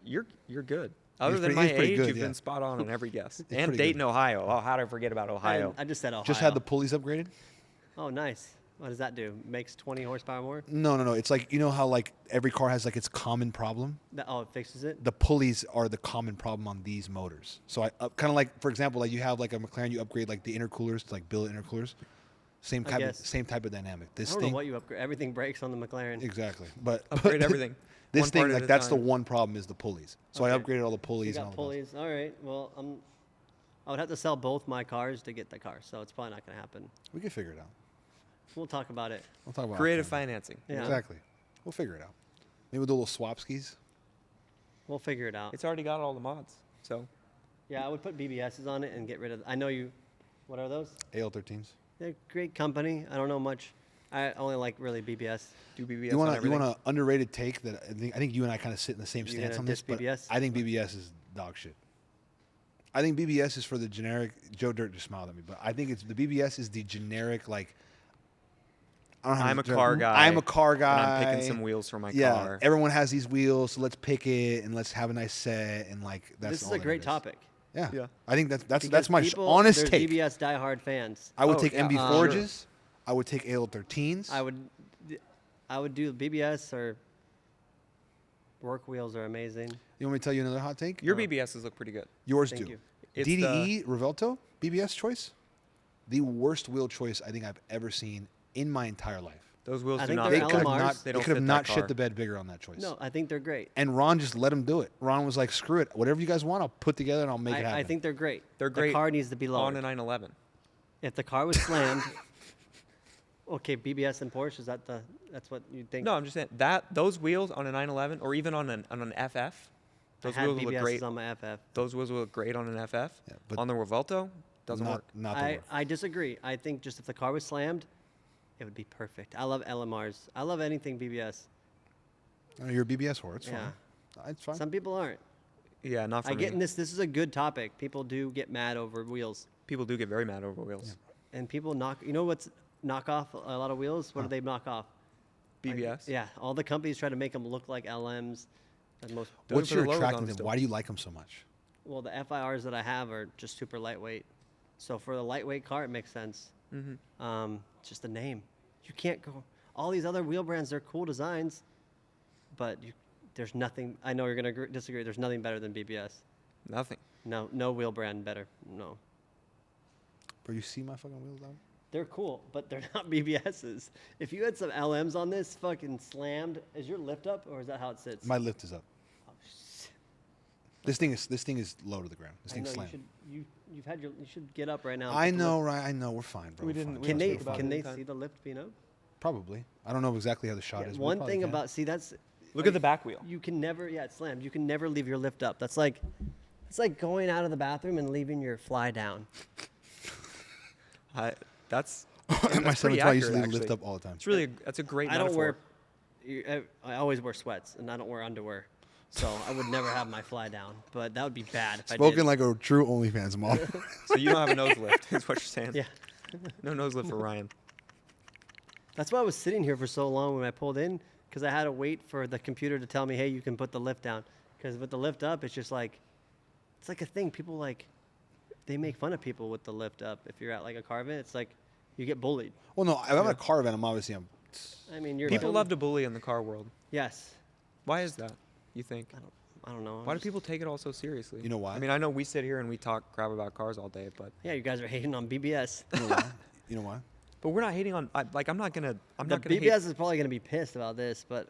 good. Other than pretty- my he's pretty age, good, you've yeah. been spot on every guess. And pretty good. Dayton, Ohio. Oh, how did I forget about Ohio? I just said Ohio. Just had the pulleys upgraded. Oh, nice. What does that do? Makes 20 horsepower more? No. It's like, you know how like every car has like its common problem. Oh, it fixes it. The pulleys are the common problem on these motors. So I kind of like, for example, like you have like a McLaren, you upgrade like the intercoolers to like billet intercoolers. Same I type of, guess. same type of dynamic. I This don't thing know what you upgrade. Everything breaks on the McLaren. exactly, but Upgrade but everything. This One thing part at like a that's the time. one problem is the pulleys. So I Okay. upgraded all the You pulleys and all got the bells. pulleys. All right. Well, I would have to sell both my cars to get the car, so it's probably not going to happen. We can figure it out. We'll talk about it. We'll talk about Creative off camera. financing. Yeah. Exactly. We'll figure it out. Maybe we'll do a little swap skis. We'll figure it out. It's already got all the mods. So Yeah, I would put BBSs on it and get rid of. I know you. What are those? AL13s. They're a great company. I don't know much. I only like really BBS. do BBS You on want everything. an underrated take that I think you and I kind of sit in the same You stance gonna on this. diss But BBS? I think BBS is dog shit. I think BBS is for the generic. Joe Dirt just smiled at me, but I think it's the BBS is the generic like. I don't know how I'm to a describe- car guy. I'm a car guy. And I'm picking some wheels for my Yeah, car. everyone has these wheels, so let's pick it and let's have a nice set and like that's. This is all a that great it is. topic. Yeah. Yeah. I think that's Because my people, honest there's take. BBS diehard fans. I would Oh, take yeah, MB sure. Forges. I would take AL13s. I would do BBS or work wheels are amazing. You want me to tell you another hot take? Your BBSs look pretty good. Yours Thank do. you. It's DDE Revelto BBS choice, the worst wheel choice I think I've ever seen in my entire life. Those wheels I do think not. they're They fit could have LMRs. not. They They don't could have fit not that shit car. the bed bigger on that choice. No, I think they're great. And Ron just let him do it. Ron was like, "Screw it, whatever you guys want, I'll put together and I'll make it happen." I think they're great. They're great The car needs to be lowered. on a 911. If the car was slammed, okay, BBS and Porsche, that's what you think? No, I'm just saying that those wheels on a 911 or even on an FF, those I had wheels will look BBSs great. on my FF. Those wheels will look great on an FF. Yeah, but on the Revolto, doesn't work. Not the work. I disagree. I think just if the car was slammed, it would be perfect. I love LMRs. I love anything BBS. Oh, you're a BBS whore. It's Yeah. fine. It's fine. Some people aren't. Yeah, not for I me. get in this. This is a good topic. People do get mad over wheels, People do get very mad over wheels. and people knock. You know what's knock off a lot of wheels? What do they knock off? BBS. Yeah, all the companies try to make them look like LMs. And most Those What's are your the lowers on attractiveness? still. Why do you like them so much? well, the FIRs that I have are just super lightweight. So for the lightweight car, it makes sense. It's just the name. You can't go. All these other wheel brands, they're cool designs, but there's nothing. I know you're gonna disagree. There's nothing better than BBS. Nothing. No wheel brand better. No. Bro, you see my fucking wheels down? They're cool, but they're not BBSs. If you had some LMs on this, fucking slammed, is your lift up or is that how it sits? My lift is up. Oh, shit. This thing is low to the ground. This I thing's know slammed. you should get up right now. and I put the know, lift- right? I know. We're fine, bro. We we're didn't- fine. we Can Trust they me, we're fine. can they Anytime. see the lift being up? Probably. I don't know exactly how the shot is. but we One probably thing can. about that's Look at the back wheel. you can never it's slammed. You can never leave your lift up. It's like going out of the bathroom and leaving your fly down. That's my pretty 720 used to accurate, lift actually. up all the time. It's really that's a great I don't metaphor. I always wear sweats and I don't wear underwear, so I would never have my fly down. But that would be bad if I Spoken did. like a true OnlyFans mom. So you don't have a nose lift, is what you're saying. Yeah, No nose lift for Ryan. that's why I was sitting here for so long when I pulled in, because I had to wait for the computer to tell me, hey, you can put the lift down. Because with the lift up, it's just like it's like a thing. People they make fun of people with the lift up. If you're at like a car event, it's like you get bullied. Well, no, if I'm at a car event, I mean, you're People filming- love to bully in the car world. Yes. Why is that? You think? I don't know. Why do people take it all so seriously? You know why? I mean, I know we sit here and we talk crap about cars all day, but Yeah, you guys are hating on BBS. You know why? You know why? we're not hating on. I'm not gonna. I'm The not gonna. BBS is probably gonna be pissed about this, but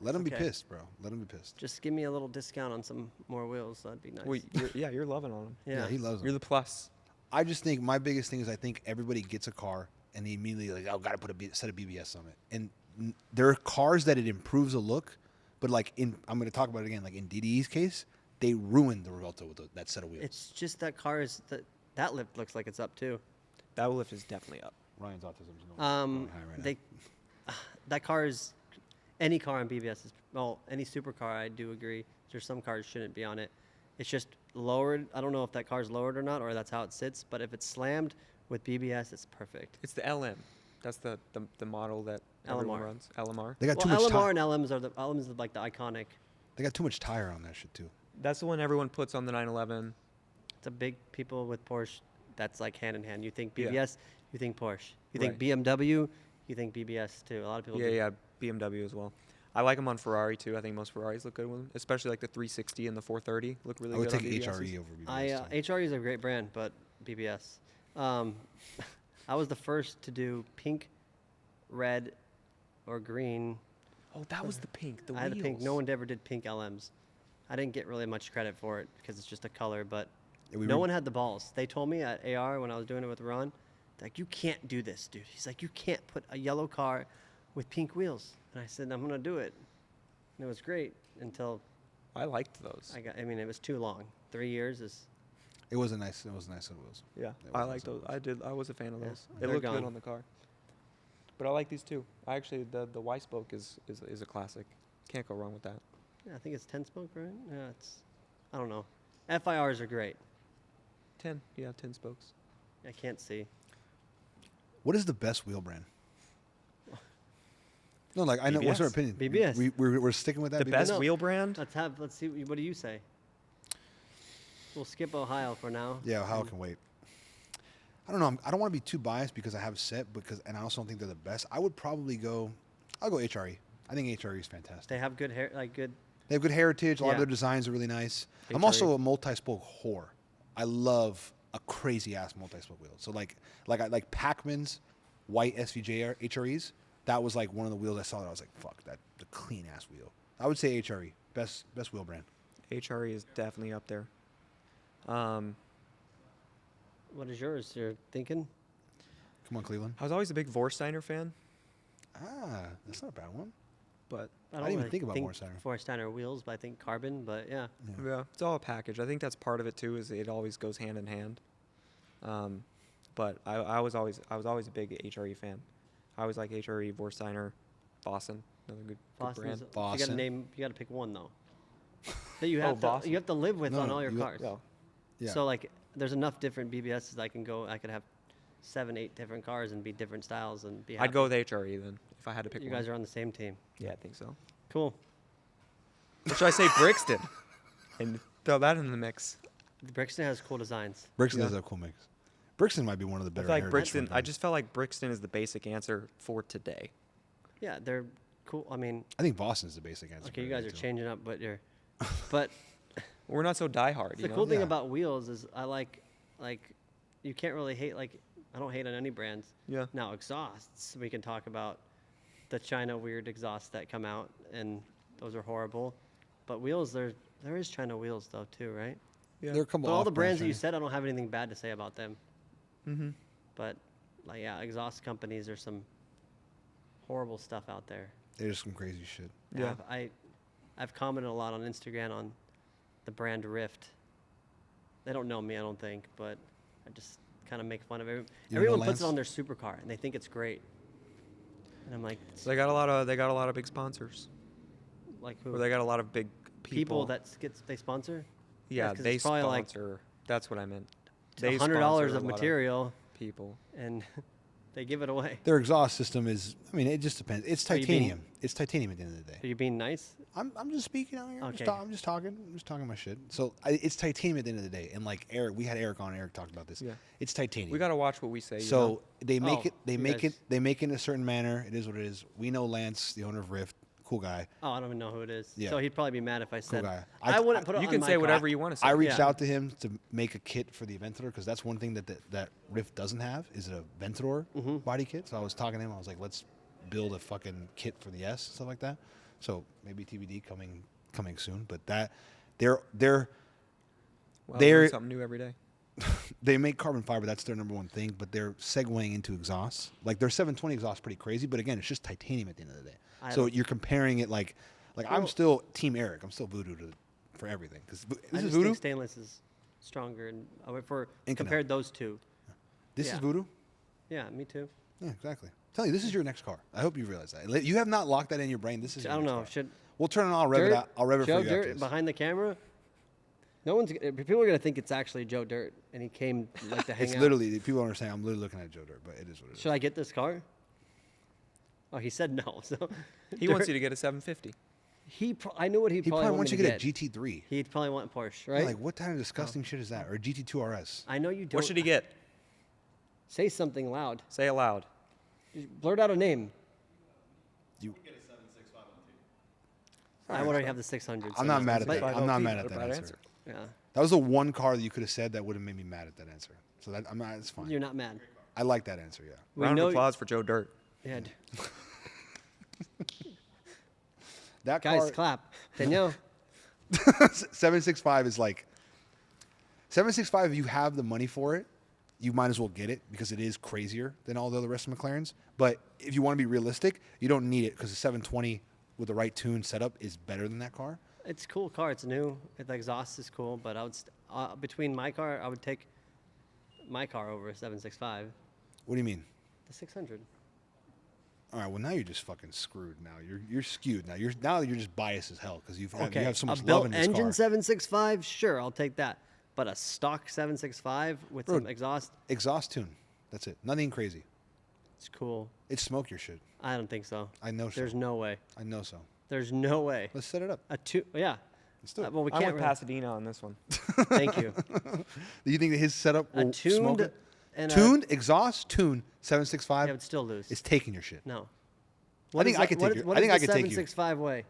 Let them be okay. pissed, bro. Let them be pissed. just give me a little discount on some more wheels. That'd be nice. You're loving on them. yeah. He loves them. You're the plus. I just think my biggest thing is I think everybody gets a car and they immediately like, oh, gotta put a set of BBS on it. And there are cars that it improves the look, but like I'm gonna talk about it again. Like in DDE's case, they ruined the Revolto with that set of wheels. It's just that car is that lift looks like it's up too. That lift is definitely up. Ryan's autism's going high right They that car is any car on BBS is any supercar. I do agree. There's some cars shouldn't be on it. It's just lowered. I don't know if that car's lowered or not, or that's how it sits. But if it's slammed with BBS, it's perfect. It's the LM. That's the model that everyone LMR. runs. LMR. They got too Well, much LMR tire. and LMs are like the iconic. They got too much tire on that shit too. That's the one everyone puts on the 911. It's a big people with Porsche. That's like hand in hand. You think Yeah. BBS, you think Porsche. You Right. think BMW, you think BBS too. A lot of people. do. Yeah, BMW as well. I like them on Ferrari too. I think most Ferraris look good with them, especially like the 360 and the 430 look really I would good. take on BBSs. HRE over BBS. HRE is a great brand, but BBS. I was the first to do pink, red, or green. Oh, that was the pink. The I had the pink. wheels. No one ever did pink LMs. I didn't get really much credit for it because it's just a color, but Yeah, we no were- one had the balls. They told me at AR when I was doing it with Ron, like, you can't do this, dude. He's like, you can't put a yellow car with pink wheels. And I said, I'm going to do it. And it was great until I liked those. it was too long. 3 years is, It was nice. It was nice. It was. Yeah, It I was liked nice. those. I was a fan of Yeah, those. It they're looked gone. good on the car. But I like these too. I actually the Y spoke is a classic. Can't go wrong with that. I think it's 10 spoke, right? Yeah, I don't know. FIRs are great. 10. You have 10 spokes. I can't see. What is the best wheel brand? No, like I know. What's our BBS. opinion? BBS. We're sticking with that. The BBS? best No. wheel brand? Let's see. What do you say? We'll skip Ohio for now. Yeah, Ohio can wait. I don't know. I don't want to be too biased because I have a set, and I also don't think they're the best. I would probably go. I'll go HRE. I think HRE is fantastic. They have good hair, good. They have good heritage. A lot of Yeah. their designs are really nice. I'm HRE. also a multi-spoke whore. I love a crazy ass multi-spoke wheel. So like Pac-Man's white SVJ HREs. That was like one of the wheels I saw that I was like, fuck, that the clean ass wheel. I would say HRE, best wheel brand. HRE is definitely up there. What is yours? You're thinking? Come on, Cleveland. I was always a big Vorsteiner fan, Ah, that's not a bad one. but I didn't even think about Vorsteiner. Vorsteiner wheels, but I think carbon. But yeah, yeah, it's all a package. I think that's part of it too. Is it always goes hand in hand. But I was always a big HRE fan. I always like HRE, Vorsteiner, Vossen, another good brand. You got Boston. to name. You got to pick one though. That you Oh, have to. Vossen. You have to live with No, on no, all your you- cars. Yeah. Yeah. So like, there's enough different BBSs I could have 7, 8 different cars and be different styles and be happy. I'd go with HRE then if I had to pick You one. guys are on the same team. Yeah, I think so. Cool. Or should I say Brixton? And throw that in the mix. Brixton has cool designs. Brixton Yeah. does have a cool mix. Brixton might be one of the I better. feel like heritage Brixton. ones. I just felt like Brixton is the basic answer for today. Yeah, they're cool. I mean, I think Boston's the basic answer. okay, for you guys are it, too. changing up, but but We're not so diehard. the You know? cool thing Yeah. about wheels is I like you can't really hate I don't hate on any brands. Yeah. Now exhausts, we can talk about the China weird exhausts that come out, and those are horrible. But wheels, there is China wheels though too, right? Yeah. There are a couple. But all the off-brand brands that you Chinese- said, I don't have anything bad to say about them. Mm-hmm. But exhaust companies, there's some horrible stuff out there. There's some crazy shit. Yeah. I've commented a lot on Instagram on the brand Rift. They don't know me, I don't think, but I just kind of make fun of everyone. You don't know Everyone puts Lance? it on their supercar, and they think it's great. And I'm like, So they got a lot of big sponsors. like who? Or they got a lot of big people. They sponsor. Yeah, 'cause they it's probably like sponsor. That's what I meant. They $100 sponsor of a lot material, people. and they give it away. Their exhaust system is. I mean, it just depends. It's Are you being- titanium. It's titanium at the end of the day. Are you being nice? I'm just speaking out here. Okay. I'm just talking. I'm just talking my shit. So it's titanium at the end of the day. And like Eric, we had Eric on. Eric talked about this. Yeah. It's titanium. We got to watch what we say. So you know? they make Oh, it. They you make guys- it. They make it in a certain manner. It is what it is. We know Lance, the owner of Rift, cool guy. Oh, I don't even know who it is. Yeah. So he'd probably be mad if I said. guy. I wouldn't put it you on can my say car. whatever you want to say. I reached Yeah. out to him to make a kit for the Aventador because that's one thing that Rift doesn't have is a Aventador Mm-hmm. body kit. So I was talking to him. I was like, let's build a fucking kit for the S stuff like that. So maybe TBD coming soon. But that they're Well, they're- learn something new every day. they make carbon fiber. That's their number one thing. But they're segueing into exhausts. Like their 720 exhaust is pretty crazy. But again, it's just titanium at the end of the day. I So don't- you're comparing it like I'm Well- still Team Eric. I'm still Voodoo for everything because I this just is Voodoo. think stainless is stronger, and for Inconel. compared those two. This yeah. is Voodoo. Yeah, me too. Yeah, exactly. Tell you, this is your next car. I hope you realize that. You have not locked that in your brain. This is. I your don't next know. car. Should We'll turn it on. I'll rev it Dirt, out. I'll rev it Joe for you after Dirt this. behind the camera? No one's. People are gonna think it's actually Joe Dirt, and he came like to hang It's out. literally people don't understand. I'm literally looking at Joe Dirt, but it is what it is. Should I get this car? Oh, he said no. So He wants you to get a 750. I knew what He probably wants you to get a GT3. He'd probably want Porsche, You're right? Like what kind of disgusting shit is that? Or a GT2 RS? I know you don't. What should he get? Say something loud. Say it loud. Blurt out a name. You, I already have the 600. I'm not mad at but- that. I'm not mad at Not a that bad answer. Yeah, That was the one car that you could have said that would have made me mad at that answer. So that I'm not. It's fine. you're not mad. I like that answer. Yeah. We Round know. of applause for Joe Dirt. Yeah, That guys, car. clap. Danielle. 765 is like 765. If you have the money for it, you might as well get it because it is crazier than all the other rest of McLarens. But if you want to be realistic, you don't need it because the 720 with the right tune setup is better than that car. It's a cool car. It's new. The exhaust is cool, but I would between my car, I would take my car over a 765. What do you mean? The 600. All right. Well, now you're just fucking screwed. Now you're skewed. Now you're just biased as hell because you Okay. have so much a love built in this engine car. 765, sure, I'll take that. But a stock 765 with Bro, some exhaust, Exhaust tune. That's it. Nothing crazy. it's cool. It's smoke your shit. I don't think so. I know so. There's no way. I know so. There's no way. Let's set it up. A two, yeah. Let's do it. Well, we I can't. went really- Pasadena on this one. Thank you. Do you think that his setup A will smoke tuned it? and Tuned exhaust, tuned 765 I would still lose. is taking your shit. No. I think I could take you. I think I could take you. 765 weigh?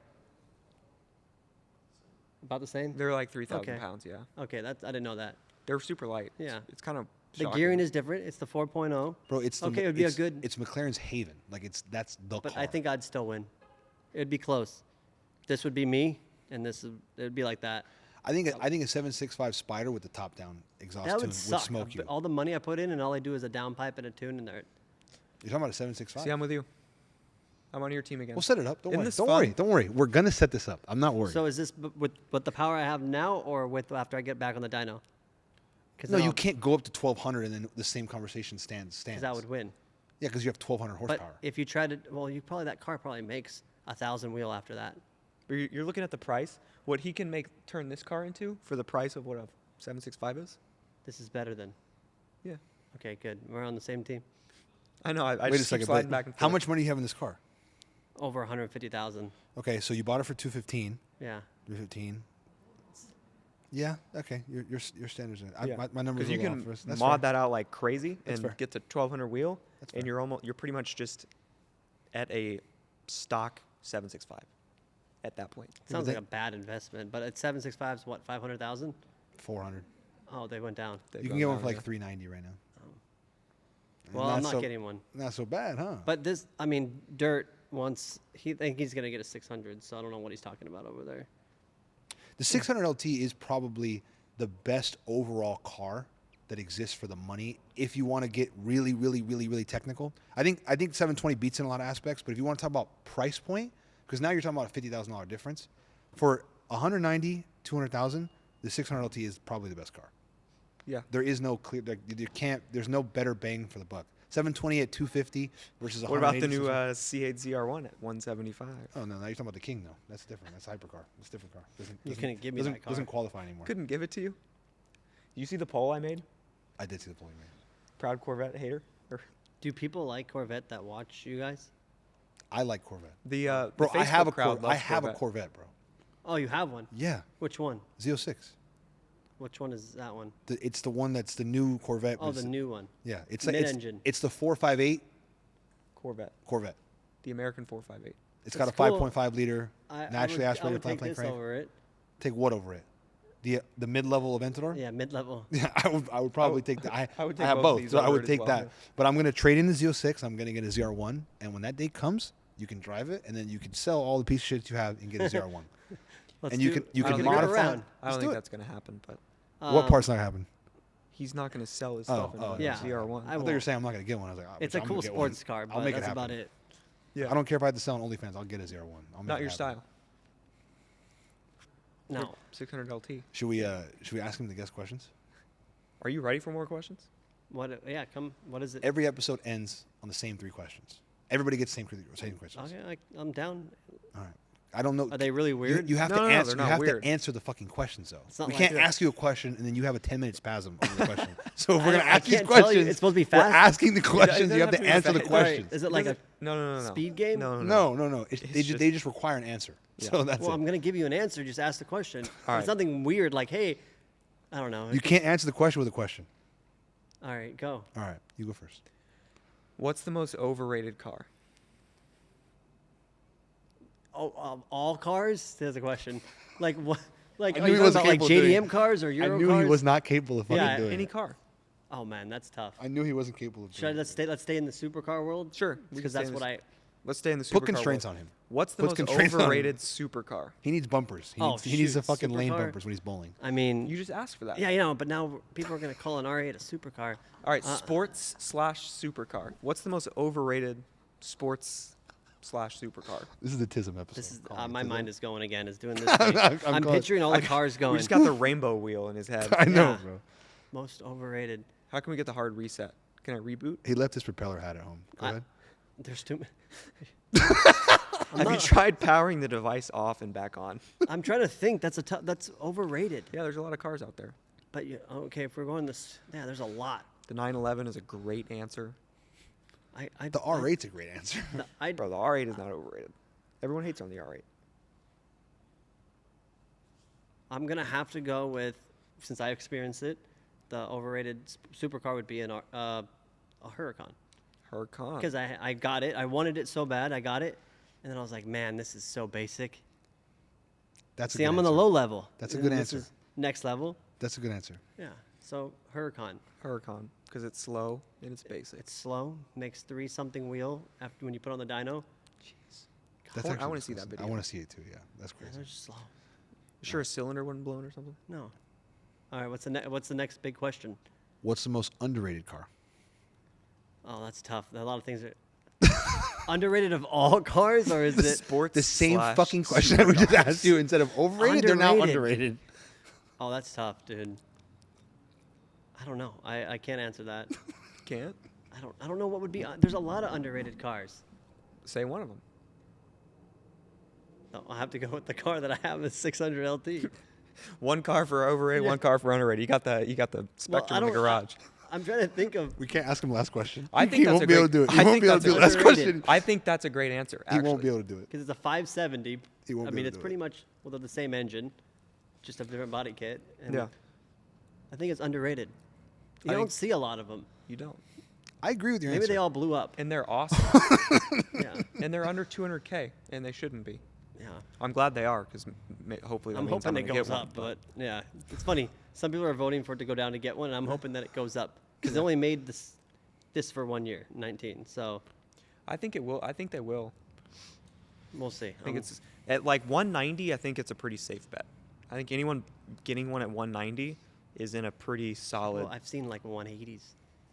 About the same. They're like 3,000 Okay. pounds. Yeah, Okay, that's I didn't know that. they're super light. Yeah. It's kind of The gearing is different. It's the 4.0. Bro, it's the, Okay, it would be a it's, good- It's McLaren's haven. Like that's the But car. I think I'd still win. It'd be close. This would be me, and it'd be like that. I think a 765 Spider with the top down exhaust That tune would suck. smoke you. All the money I put in, and all I do is a downpipe and a tune, and You're talking about a 765? See, I'm with you. I'm on your team again. We'll set it up. Don't Isn't worry. this Don't fun? worry. Don't worry. We're gonna set this up. I'm not worried. So is this with the power I have now, or with after I get back on the dyno? no, you can't go up to 1200 and then the same conversation stands. Because that would win. Yeah, because you have 1200 But horsepower. if you try to, well, that car probably makes 1,000 wheel after that. But you're looking at the price. What he can turn this car into for the price of what a 765 is. This is better than. Yeah. Okay, good. We're on the same team. I know. I Wait a just keep second. sliding But back and forth. how much money do you have in this car? Over 150,000. Okay, so you bought it for 215. Yeah. 315. Yeah. Okay. Your standards. Yeah. My numbers Because you are can off. That's mod fair. that out like crazy That's and fair. get to 1200 wheel, That's and fair. you're pretty much just at a stock 765 at that point. Sounds but like a bad investment, but at 765's what, 500,000? 400. Oh, they went down. They You go can get one down, for like yeah. 390 right now. Well, Not I'm not so- getting one. Not so bad, huh? But this, I mean, Dirt wants, I think he's going to get a 600, so I don't know what he's talking about over there. The 600 LT is probably the best overall car that exists for the money. If you want to get really, really, really, really technical, I think 720 beats in a lot of aspects. But if you want to talk about price point, because now you're talking about a $50,000 difference, for 190, 200,000, the 600 LT is probably the best car. Yeah. There is no clear. There's no better bang for the buck. 720 at 250 versus 180. What about the new C8 ZR1 at 175? Oh no, now you're talking about the King though. That's different. That's a hypercar. That's a different car. You couldn't give me doesn't, that car. Doesn't qualify anymore. Couldn't give it to you. You see the poll I made? I did see the polling rate. Proud Corvette hater. Or Do people like Corvette that watch you guys? I like Corvette. the Bro, the I have Facebook a crowd I loves have a Corvette, bro. Oh, you have one? Yeah, Which one? Z06. Which one is that one? It's the one that's the new Corvette. Oh, with the new one. Yeah, it's like Mid-engine. it's the 458 Corvette. Corvette. The American 458. It's got a That's cool. 5.5 liter naturally I aspirated would plant take this crank. over it. Take what over it? The mid-level Aventador? Yeah, mid-level. Yeah, I would probably take that. I would I take have both of both, these so I over would it as take well, that. yeah. But I'm gonna trade in the Z06. I'm gonna get a ZR1, and when that day comes, you can drive it, and then you can sell all the piece of shit you have and get a ZR1. Let's and you do- can you I can don't think- modify. around. I Let's don't do think it. that's going to happen, but What part's not happening? he's not going to sell his Oh, stuff in oh, a yeah. ZR1. I thought you were saying I'm not gonna get one. I was like, It's a I'm cool gonna get one. sports car, I'll but make it that's about happen. it. Yeah. I don't care if I have to sell on OnlyFans. I'll get a ZR1. I'll make Not it your happen. style. No. 600 LT. Should we ask him the guest questions? Are you ready for more questions? What? Yeah, come. What is it? Every episode ends on the same 3 questions. Everybody gets the same questions. Okay, I'm down. All right. I don't know. Are they really weird? You have No, to no, no, answer. they're You not have weird. to answer the fucking questions, though. not We like can't that. ask you a question and then you have a 10-minute spasm over the question. So if I we're gonna I ask these can't tell you. questions, It's supposed to be we're fast. asking the questions. doesn't You have have to to be answer the fast. questions. Is it like a No. speed game? No. No. It's They just- just require an answer. Yeah. So that's Well, it. I'm gonna give you an answer. Just ask the question. All It's right. nothing weird like, hey, I don't know. You can't answer the question with a question. All right, go. All right, you go first. What's the most overrated car? Oh, all cars? There's a question. Like what? Like I are knew you he talking wasn't about like capable of doing JDM it. cars or Euro I knew cars? he was not capable of fucking Yeah, doing Any it. car. Oh man, that's tough. I knew he wasn't capable of Should I, doing it. let's stay in the supercar world? Sure. we can Because stay that's in what this- I. Let's stay in the supercar. Put constraints world. on him. What's the Put most constraints on him. overrated supercar? He needs bumpers. Oh, He needs the shoot, fucking lane supercar? bumpers when he's bowling. I mean, You just asked for that. yeah, you know, but now people are gonna call an R8 a supercar. All right, sports/supercar. What's the most overrated sports/supercar? This is the TISM episode. This is Calling it my TISM. mind is going again. Is doing this. I'm thing. I'm going- picturing all the cars going. We just got the rainbow wheel in his head. I know, Yeah. bro. Most overrated. How can we get the hard reset? Can I reboot? He left his propeller hat at home. Go ahead. There's too many. Have you tried powering the device off and back on? I'm trying to think. That's that's overrated. Yeah, there's a lot of cars out there. But okay, if we're going this, yeah, there's a lot. The 911 is a great answer. The R8's a great answer. Bro, the R8 is not overrated. Everyone hates on the R8. I'm gonna have to go with, since I experienced it, the overrated supercar would be a Huracan. Huracan. Because I got it. I wanted it so bad. I got it. And then I was like, man, this is so basic. That's a See, good I'm on the answer. low level. That's a and good this answer. is next level. That's a good answer. Yeah. So Huracan. Huracan, because it's slow and it's basic. It's slow. Makes 3-something wheel after when you put on the dyno. Jeez. That's I actually want to see that disgusting. video. I want to see it too. Yeah, that's Yeah, crazy. they're just slow. Sure, a cylinder wasn't blown or something. No. All right. What's the next big question? What's the most underrated car? Oh, that's tough. A lot of things are underrated of all cars, or is it? Sports. The same slash fucking question that we just supercars. asked you. Instead of overrated, they're now Underrated. underrated. Oh, that's tough, dude. I don't know. I can't answer that. Can't I don't know what would be. There's a lot of underrated cars. say one of them. No, I'll have to go with the car that I have, a 600 LT. One car for overrated, Yeah. one car for underrated. You got the spectrum in the garage. I'm trying to think of. We can't ask him last question. I think he that's won't a be able great- to do it. He I won't think be able to that's do it. a Last underrated. question. I think that's a great answer. He Actually. won't be able to do it. Because it's a 570. He won't I be mean, able it's to do pretty it. much, well, they're the same engine, just a different body kit. And Yeah. I think it's underrated. You I don't think- see a lot of them. You don't. I agree with your Maybe answer. they all blew up. And they're awesome. Yeah. And they're under 200K, and they shouldn't be. Yeah. I'm glad they are, because hopefully that I'm means hoping it gonna goes get one, up, but yeah, it's funny. Some people are voting for it to go down to get one, and I'm hoping that it goes up because they only made this for 1 year, 19. So I think it will. I think they will. we'll see. I think it's at like 190. I think it's a pretty safe bet. I think anyone getting one at 190 is in a pretty solid. Well, I've seen like 180s.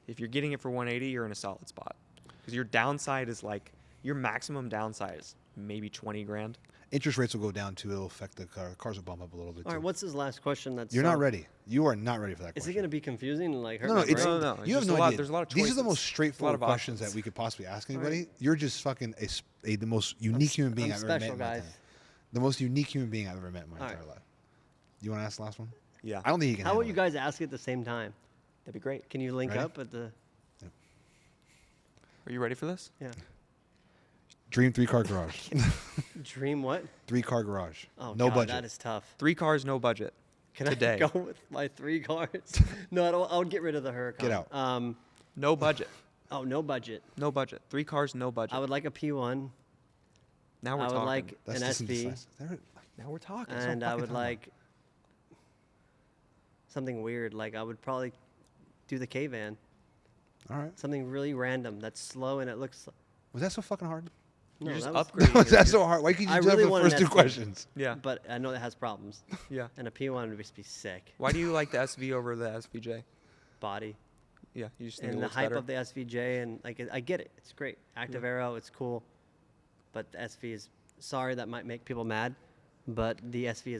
If you're getting it for 180, you're in a solid spot. Because your downside is like your maximum downside is maybe 20 grand. Interest rates will go down too. It'll affect the car. Cars will bump up a little bit All too. right, what's his last question? That's You're not ready. You are not ready for that Is question. it going to be confusing and like hurt No, my no, it's, brain? No, no, you have it's no just a lot- idea. there's a lot of These are the choices. most straightforward of questions that options. we could possibly ask right. anybody. You're just fucking the most unique human being I'm I've ever met special, in my guys. time. The most unique human being I've ever met in my All entire right. life. You want to ask the last one? Yeah. I don't think he can. How about handle you it. guys ask it at the same time? That'd be great. Can you link Ready? up at the? Are you ready for this? Yeah. Dream 3-car garage. Dream what? 3-car garage. Oh, no God, budget. that is tough. 3 cars, no budget. Can Today. I go with my 3 cars? No, I would get rid of the Huracan. Get out. No budget. Oh, no budget. No budget. 3 cars, no budget. I would like a P1. Now we're I would talking. like That's an just SV, indecisive. There- Now we're talking. That's what I'm and I fucking would talking about. like something weird. Like I would probably do the K-van. All right. Something really random that's slow and it looks. Was that so fucking hard? No, You're just that was- upgrading. Was your- that so hard? Why can't you I do that really for the want an first 2 SV. questions? Yeah. But I know that has problems. Yeah. And a P1 would just be sick. Why do you like the SV over the SVJ? Body. Yeah, you just think it And the looks hype better. of the SVJ and like I get it. It's great. Active Aero, it's cool. But the SV is sorry that might make people mad, but the SV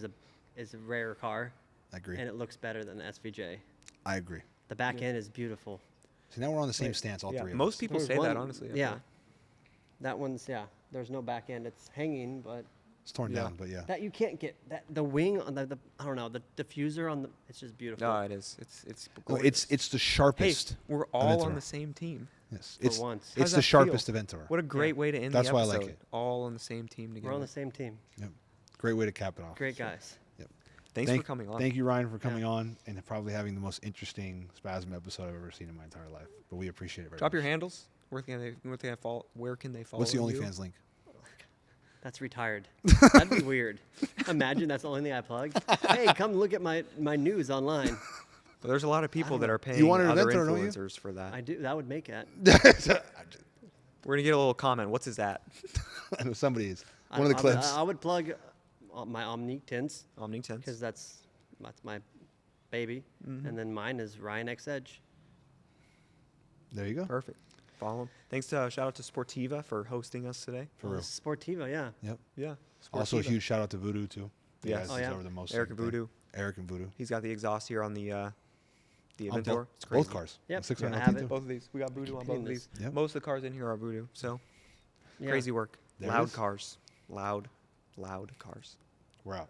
is a rare car I agree. and it looks better than the SVJ. I agree. The back end is beautiful. So now we're on the same Wait, stance, all yeah, three of most us. people There's say that one- honestly. I Yeah. feel. That one's there's no back end. It's hanging, but It's torn Yeah. down, but yeah. that you can't get that the wing on the I don't know, the diffuser on the it's just beautiful. No, it is. It's No, gorgeous. it's the Hey, sharpest. we're all on Aventura. the same team. Yes. For It's once. How it's does the that feel? sharpest Aventura. What a great way to end That's the why I episode. like it. All on the same team together. We're on the same team. Yep. Great way to cap it off. Great guys. Thanks for coming on. Thank you, Ryan, for coming on and probably having the most interesting Spasm episode I've ever seen in my entire life. But we appreciate it very Drop much. your handles. Where can they follow? Where can they follow? What's the you? OnlyFans link? That's retired. That'd be weird. Imagine that's the only thing I plug. Hey, come look at my news online. But there's a lot of people that are paying You want an other event, don't you? influencers for that. I do. That would make it. We're gonna get a little comment. What's his at? I know somebody is. One of the clips. I would plug my Omnique tints Omnique Tints. because that's my baby, Mm-hmm. and then mine is Ryan X Edge. There you go. Perfect. Follow him. Thanks to shout out to Sportiva for hosting us today. For Oh, real. this is Sportiva, yeah. Yep. Yeah. Also, a Sportiva. huge shout out to Voodoo too. The Yes. guys Oh, who's yeah. over the most. Eric and thing. Voodoo. Eric and Voodoo. He's got the exhaust here on the On Aventura. It's crazy. both cars. Yep, The 6 I and have LT it. too. Both of these. We got Voodoo on both of these. Yep. Most of the cars in here are Voodoo. So Yeah. crazy work. There it Loud is. cars. Loud cars. We're out.